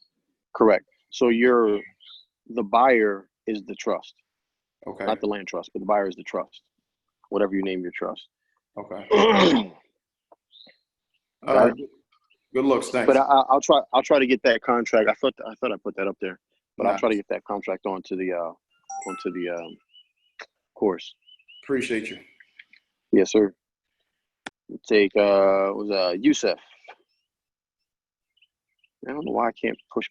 So the buyer is the trust.
Okay.
Not the land trust, but the buyer is the trust. Whatever you name your trust.
Okay. All right. Good looks, thanks.
But I'll try to get that contract. I thought I put that up there, but I'll try to get that contract onto the course.
Appreciate you.
Yes, sir. Take Yusef. I don't know why I can't push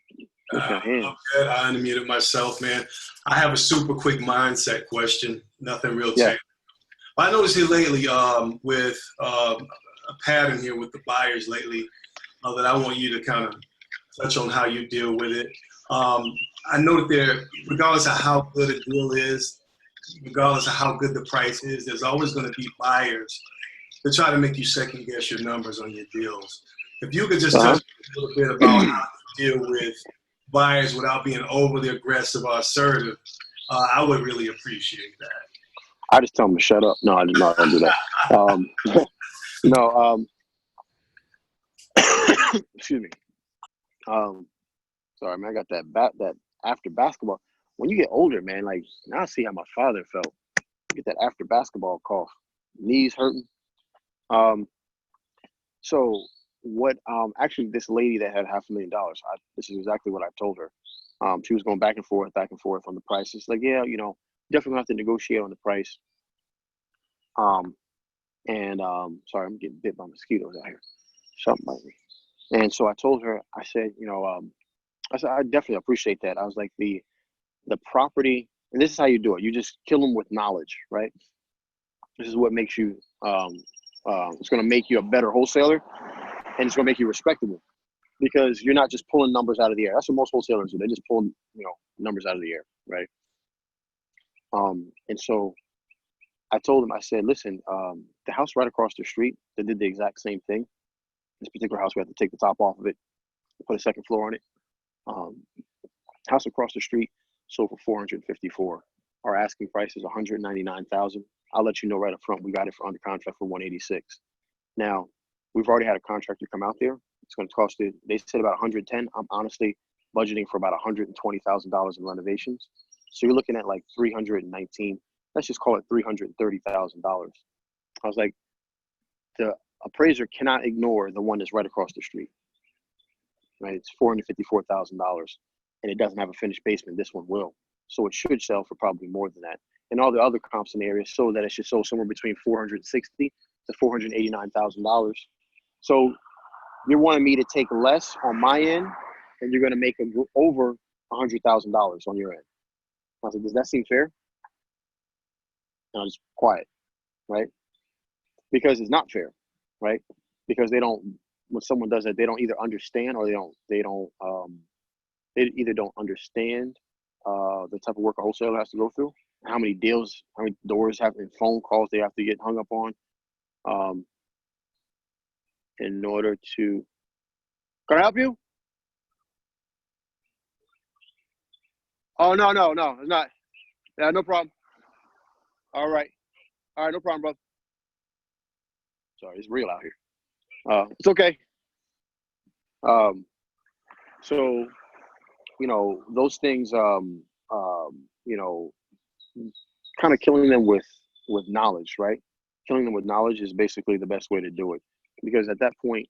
my hand.
I'm good. I unmuted myself, man. I have a super quick mindset question. Nothing real
Yeah.
technical. I noticed here lately with a pattern here with the buyers lately that I want you to kind of touch on how you deal with it. I know that regardless of how good a deal is, regardless of how good the price is, there's always going to be buyers that try to make you second guess your numbers on your deals. If you could just touch a little bit about how you deal with buyers without being overly aggressive or assertive, I would really appreciate that.
I just tell them to shut up. No, I don't do that. Excuse me. Sorry, man. I got that after basketball. When you get older, man, like now I see how my father felt. You get that after basketball cough, knees hurting. So what? Actually, this lady that had $500,000. This is exactly what I told her. She was going back and forth on the price. It's like, yeah, definitely have to negotiate on the price. Sorry, I'm getting bit by mosquitoes out here. Something like me. And so I told her, I said, I definitely appreciate that. I was like, the property, and this is how you do it. You just kill them with knowledge, right? This is what makes you, it's going to make you a better wholesaler, and it's going to make you respectable because you're not just pulling numbers out of the air. That's what most wholesalers do. They just pull, numbers out of the air, right? And so I told him, I said, listen, the house right across the street that did the exact same thing. This particular house, we had to take the top off of it, put a second floor on it. House across the street sold for 454. Our asking price is 199,000. I'll let you know right up front. We got it under contract for 186. Now, we've already had a contractor come out there. It's going to cost it. They said about 110. I'm honestly budgeting for about $120,000 in renovations. So you're looking at like 319. Let's just call it $330,000. I was like, the appraiser cannot ignore the one that's right across the street. Right, it's $454,000, and it doesn't have a finished basement. This one will, so it should sell for probably more than that. And all the other comps in the area show that it should sell somewhere between $460,000 to $489,000. So you're wanting me to take less on my end, and you're going to make over $100,000 on your end. I said, does that seem fair? and I'm just quiet, right? Because it's not fair, right? Because when someone does that, they don't either understand or they either don't understand the type of work a wholesaler has to go through, how many deals, how many doors have, and phone calls they have to get hung up on, in order to. Can I help you? Oh, no, it's not. Yeah, no problem. All right, no problem, brother. Sorry, it's real out here. It's okay. So those things, kind of killing them with knowledge, right? Killing them with knowledge is basically the best way to do it, because at that point,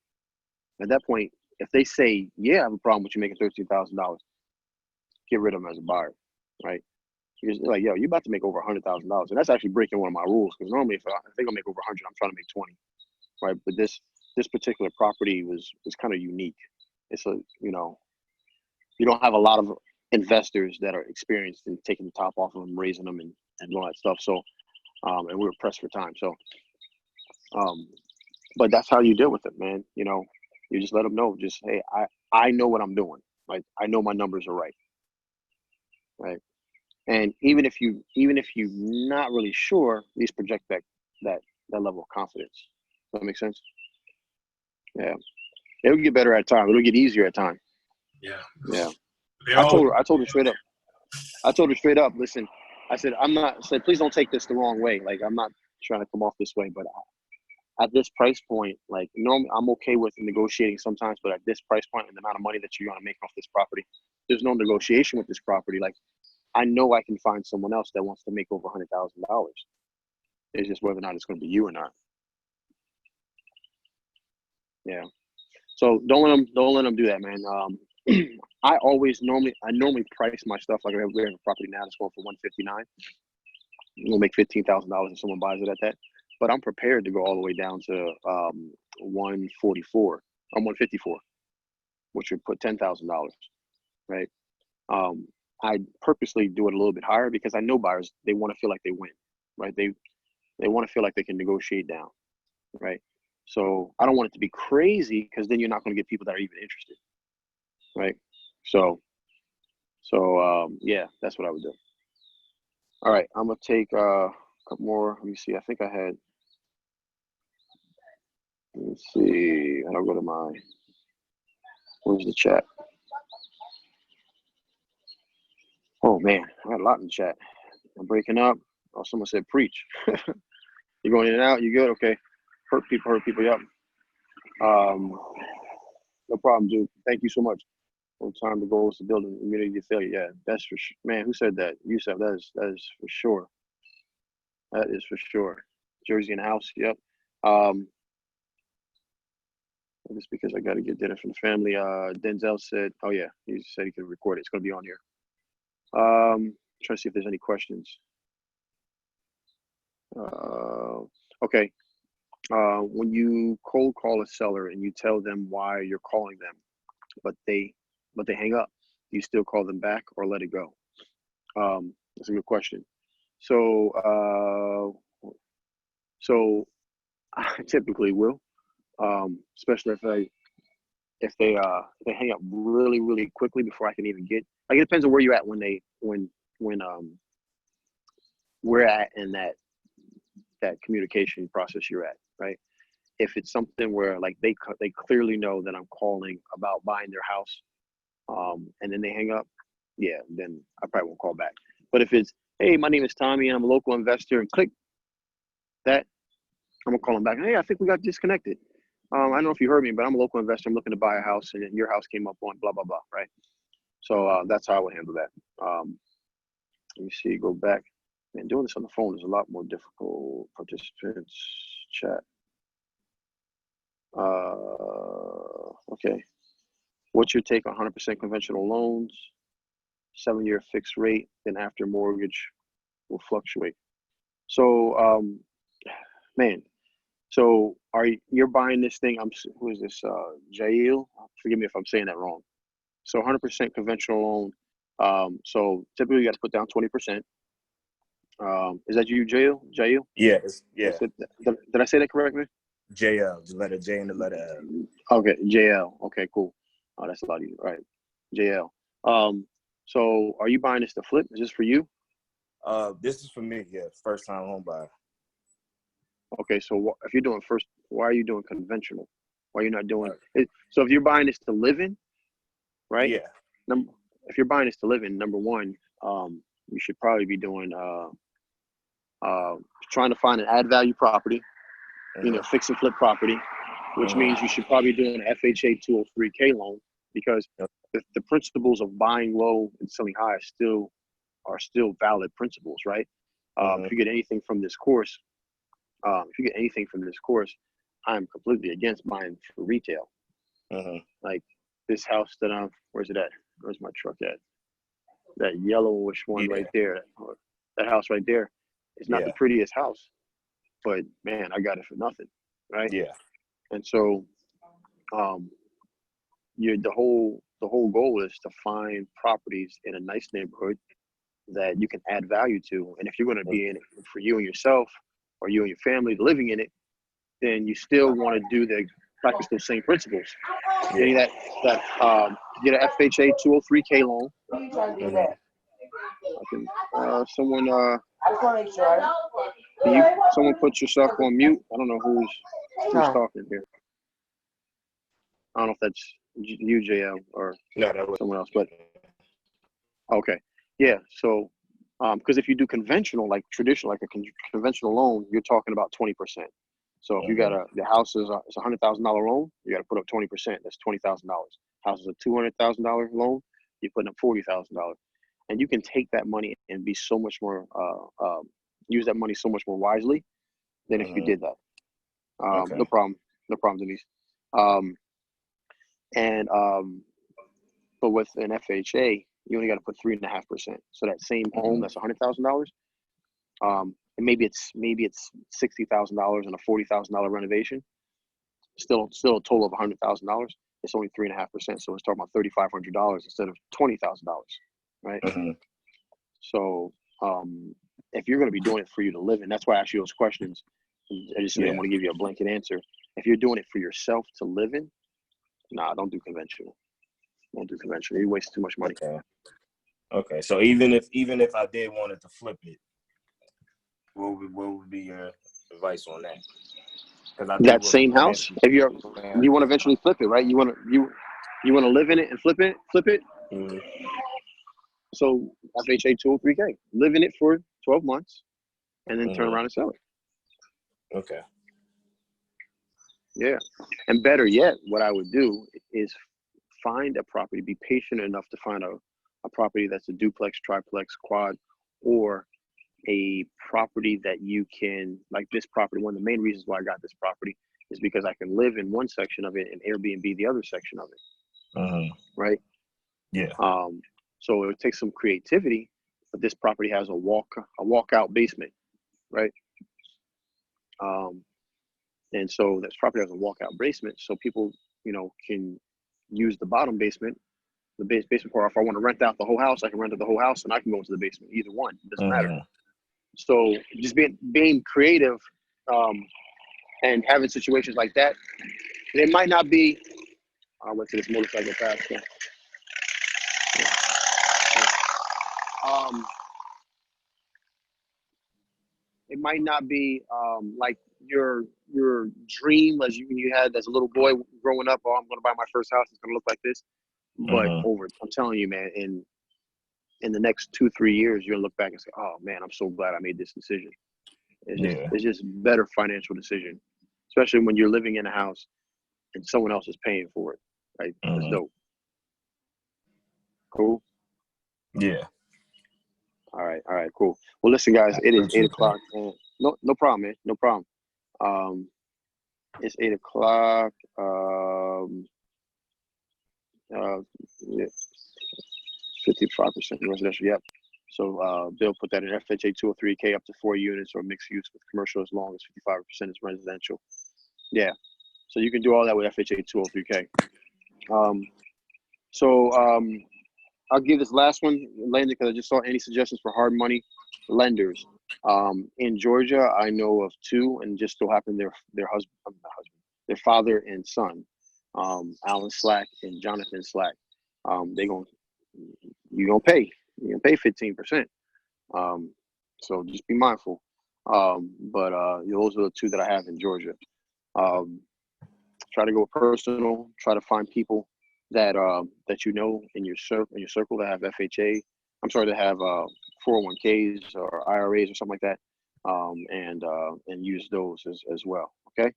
if they say, yeah, I have a problem with you making $13,000, get rid of them as a buyer, right? Because like, yo, you're about to make over $100,000, and that's actually breaking one of my rules. Because normally, if I make over 100, I'm trying to make 20, right? But this particular property was kind of unique. It's you don't have a lot of investors that are experienced in taking the top off of them, raising them, and all that stuff. So, and we were pressed for time. So, but that's how you deal with it, man. You just let them know, just, hey, I know what I'm doing. Like, I know my numbers are right. Right. And even if you're not really sure, at least project that level of confidence. Does that make sense? Yeah. It'll get better at time. It'll get easier at time.
Yeah.
Yeah. I told her straight up. Listen, I said, please don't take this the wrong way. Like, I'm not trying to come off this way, but at this price point, like, normally I'm okay with negotiating sometimes, but at this price point and the amount of money that you're going to make off this property, there's no negotiation with this property. Like, I know I can find someone else that wants to make over $100,000. It's just whether or not it's going to be you or not. Yeah. So don't let them do that, man. I normally price my stuff like we have a property now that's going for $159. We'll make $15,000 if someone buys it at that. But I'm prepared to go all the way down to $144 or $154, which would put $10,000, right? I purposely do it a little bit higher because I know buyers, they want to feel like they win, right? They want to feel like they can negotiate down, right? So I don't want it to be crazy, because then you're not going to get people that are even interested, right? So yeah, that's what I would do. All right, I'm gonna take a couple more. Let me see. I think I had. Let's see. I'll go to where's the chat? Oh man, I got a lot in the chat. I'm breaking up. Oh, someone said preach. You're going in and out. You good? Okay. Hurt people. Yep. No problem, dude. Thank you so much. No time to go is to build an immunity to failure. Yeah, that's for sure. Man, who said that? You said that is for sure. That is for sure. Jersey in the house. Yep. Just because I got to get dinner from the family. Denzel said, oh yeah, he said he could record it. It's going to be on here. Trying to see if there's any questions. Okay. When you cold call a seller and you tell them why you're calling them, but they hang up, do you still call them back or let it go? That's a good question. So I typically will, especially if they hang up really, really quickly before I can even get, like, it depends on where you're at when we're at in that communication process you're at, right? If it's something where, like, they clearly know that I'm calling about buying their house, and then they hang up, yeah, then I probably won't call back. But if it's, hey, my name is Tommy and I'm a local investor, and click that, I'm gonna call them back. Hey, I think we got disconnected. I don't know if you heard me, but I'm a local investor. I'm looking to buy a house, and your house came up on blah blah blah, right? So that's how I would handle that. Let me see. Go back. Man, doing this on the phone is a lot more difficult. Participants chat. Okay. What's your take on 100% conventional loans, 7-year fixed rate, then after mortgage will fluctuate? So, man, so you're buying this thing? Who is this? Jail? Forgive me if I'm saying that wrong. So 100% conventional loan. So typically you got to put down 20%. Is that you, Jail? Jail?
Yeah, yeah.
Did I say that correctly?
JL, the letter J and the letter L.
Okay, JL. Okay, cool. Oh, that's a lot easier. All right, JL. So are you buying this to flip? Is this for you?
This is for me. Yeah, first time home buyer.
Okay, so if you're doing first, why are you doing conventional? Why are you not doing it? So if you're buying this to live in, right?
Yeah.
If you're buying this to live in, number one, you should probably be doing trying to find an add value property, fix and flip property, which means you should probably do an FHA 203K loan, because the principles of buying low and selling high are still valid principles, right? If you get anything from this course, I'm completely against buying for retail. Like this house that where's it at? Where's my truck at? That yellowish one right there. That house right there. It's not the prettiest house, but man, I got it for nothing, right?
Yeah.
And so, the whole goal is to find properties in a nice neighborhood that you can add value to. And if you're going to be in it for you and yourself, or you and your family living in it, then you still want to practice those same principles. Getting get an FHA 203K loan. Someone put yourself on mute. I don't know who's talking here. I don't know if that's you, JL, or someone else, but okay. Yeah, so because if you do conventional, like traditional, like a conventional loan, you're talking about 20%. So if you got the house is a $100,000 loan, you got to put up 20%. That's $20,000. House is a $200,000 loan, you're putting up $40,000, and you can take that money and be so much more use that money so much more wisely than if you did that. No problem, Denise. But with an FHA, you only got to put 3.5%. So that same home that's $100,000, and maybe it's $60,000 and a $40,000 renovation. Still a total of $100,000. It's only 3.5%. So it's talking about $3,500 instead of $20,000, right? So if you're going to be doing it for you to live in, that's why I asked you those questions. I just didn't want to give you a blanket answer. If you're doing it for yourself to live in, nah, don't do conventional. Don't do conventional. You waste too much money.
Okay. So even if I did want it to flip it, what would be your advice on that?
That same house, if you want to eventually flip it, right? You want to live in it and flip it. So FHA 203K, live in it for 12 months, and then turn around and sell it.
Okay.
Yeah, and better yet, what I would do is find a property. Be patient enough to find a property that's a duplex, triplex, quad, or a property that you can, like this property. One of the main reasons why I got this property is because I can live in one section of it and Airbnb the other section of it. Right?
Yeah.
So it takes some creativity, but this property has a walkout basement, right? And so this property has a walkout basement, so people, can use the bottom basement, the basement part. If I want to rent out the whole house, I can rent out the whole house, and I can go into the basement. Either one, it doesn't matter. So just being creative, and having situations like that, it might not be. I went to this motorcycle fast. So. It might not be like your dream as you had as a little boy growing up. Oh, I'm going to buy my first house. It's going to look like this. But I'm telling you, man, in the next 2-3 years, you're gonna look back and say, "Oh man, I'm so glad I made this decision." It's just better financial decision, especially when you're living in a house and someone else is paying for it. Right? That's dope. Cool.
Yeah.
All right, cool. Well, listen, guys, it is 8 o'clock. No problem, man. No problem. It's 8 o'clock. 55% residential. Yep. So Bill put that in FHA 203K up to 4 units or mixed use with commercial as long as 55% is residential. Yeah. So you can do all that with FHA 203K. I'll give this last one, Landon, because I just saw any suggestions for hard money lenders. In Georgia, I know of two, and just so happened their husband, not husband, their father and son, Alan Slack and Jonathan Slack. They gon' you gonna pay 15%. So just be mindful. But those are the two that I have in Georgia. Try to go personal. Try to find people that that you know in your circle that have FHA. I'm sorry, that have 401ks or IRAs or something like that, and use those as well. Okay.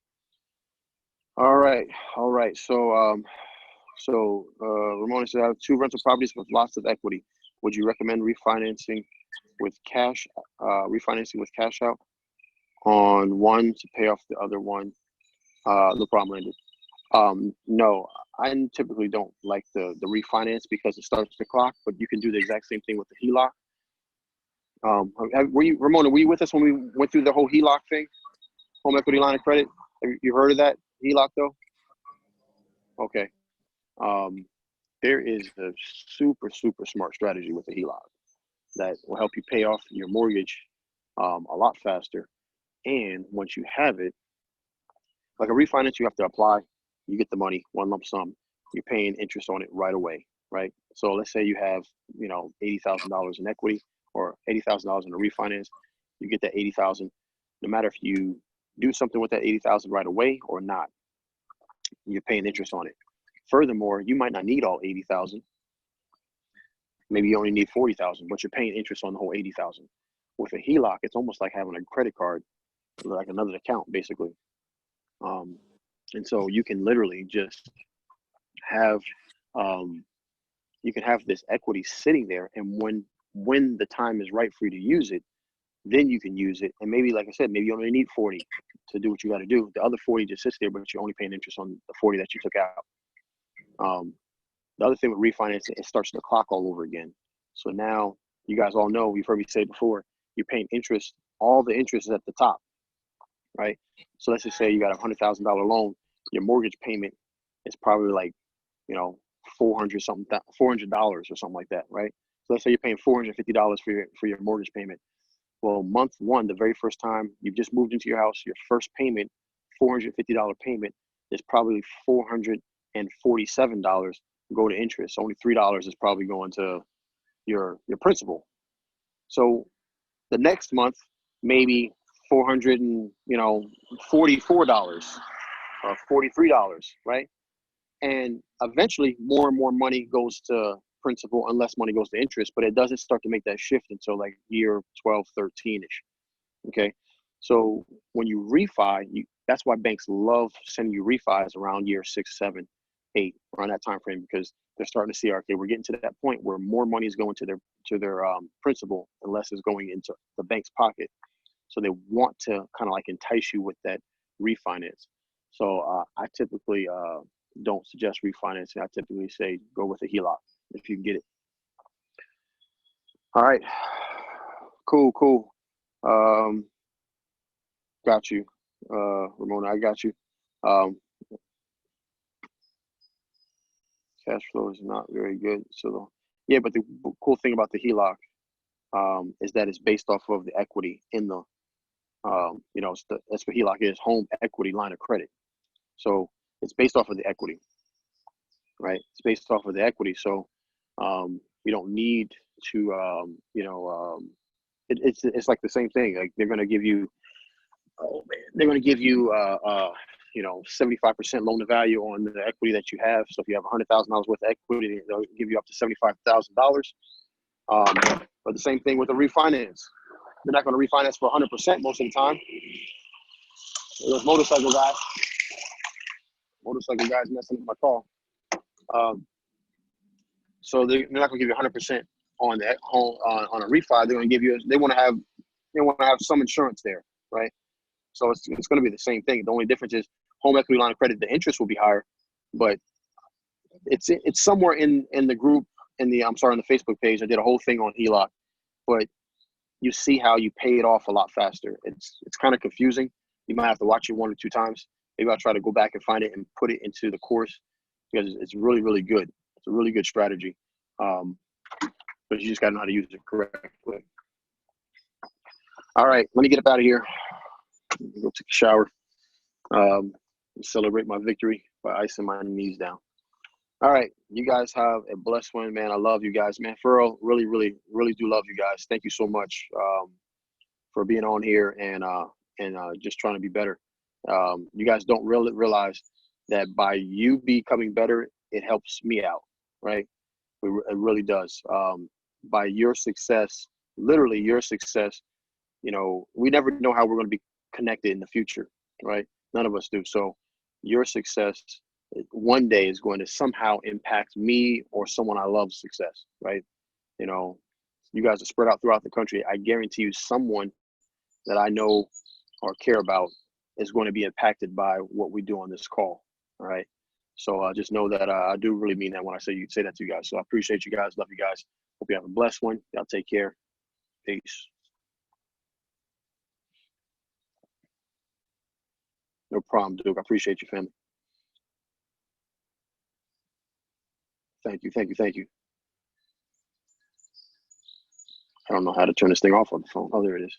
All right. So Ramona said, I have two rental properties with lots of equity. Would you recommend refinancing with cash out on one to pay off the other one? No problem, Randy. No, I typically don't like the refinance because it starts the clock, but you can do the exact same thing with the HELOC. Ramona, were you with us when we went through the whole HELOC thing? Home equity line of credit? Have you heard of that HELOC though? Okay. There is a super smart strategy with the HELOC that will help you pay off your mortgage a lot faster. And once you have it, like a refinance, you have to apply, you get the money, one lump sum, you're paying interest on it right away, right? So let's say you have, $80,000 in equity or $80,000 in a refinance, you get that 80,000. No matter if you do something with that 80,000 right away or not, you're paying interest on it. Furthermore, you might not need all 80,000. Maybe you only need 40,000, but you're paying interest on the whole 80,000. With a HELOC, it's almost like having a credit card, like another account, basically. And so you can literally just have, you can have this equity sitting there, and when the time is right for you to use it, then you can use it. And maybe, like I said, maybe you only need 40 to do what you got to do. The other 40 just sits there, but you're only paying interest on the 40 that you took out. The other thing with refinancing, it starts the clock all over again. So now you guys all know, you've heard me say before, you're paying interest. All the interest is at the top, right? So let's just say you got a $100,000 loan. Your mortgage payment is probably like, $400 or something like that, right? So let's say you're paying $450 for your mortgage payment. Well, month one, the very first time you've just moved into your house, your first payment, $450 payment, is probably $447 go to interest. Only $3 is probably going to your principal. So the next month, maybe $444 or $43, right? And eventually more and more money goes to principal and less money goes to interest, but it doesn't start to make that shift until like year 12, 13-ish. Okay. So when you refi, that's why banks love sending you refis around year 6, 7, 8, around that time frame, because they're starting to see, okay, we're getting to that point where more money is going to their principal and less is going into the bank's pocket. So they want to kind of like entice you with that refinance. So I typically don't suggest refinancing. I typically say go with a HELOC if you can get it. All right, cool. Got you, Ramona. I got you. Cash flow is not very good. So yeah, but the cool thing about the HELOC is that it's based off of the equity in the, that's what HELOC is, home equity line of credit. So it's based off of the equity, right? It's based off of the equity. So you don't need to, it's like the same thing. Like they're going to give you, 75% loan to value on the equity that you have. So if you have $100,000 worth of equity, they'll give you up to $75,000. But the same thing with the refinance. They're not going to refinance for 100% most of the time. Those motorcycle guys messing with my car. So they're not going to give you 100% on that home on a refi. They're going to give you. They want to have some insurance there, right? So it's going to be the same thing. The only difference is home equity line of credit, the interest will be higher, but it's somewhere in the group, on the Facebook page. I did a whole thing on HELOC, but you see how you pay it off a lot faster. It's kind of confusing. You might have to watch it 1 or 2 times. Maybe I'll try to go back and find it and put it into the course because it's really, really good. It's a really good strategy. But you just got to know how to use it correctly. All right, let me get up out of here. Go take a shower. Celebrate my victory by icing my knees down. All right, you guys have a blessed one, man. I love you guys, man. For real, really, really, really do love you guys. Thank you so much for being on here and just trying to be better. You guys don't really realize that by you becoming better, it helps me out, right? It really does. By your success, literally your success, you know, we never know how we're going to be connected in the future, right? None of us do. So your success one day is going to somehow impact me or someone I love's success, right? You know, you guys are spread out throughout the country. I guarantee you someone that I know or care about is going to be impacted by what we do on this call, all right? So just know that I do really mean that when I say that to you guys. So I appreciate you guys. Love you guys. Hope you have a blessed one. Y'all take care. Peace. No problem, Duke. I appreciate you, family. Thank you, thank you, thank you. I don't know how to turn this thing off on the phone. Oh, there it is.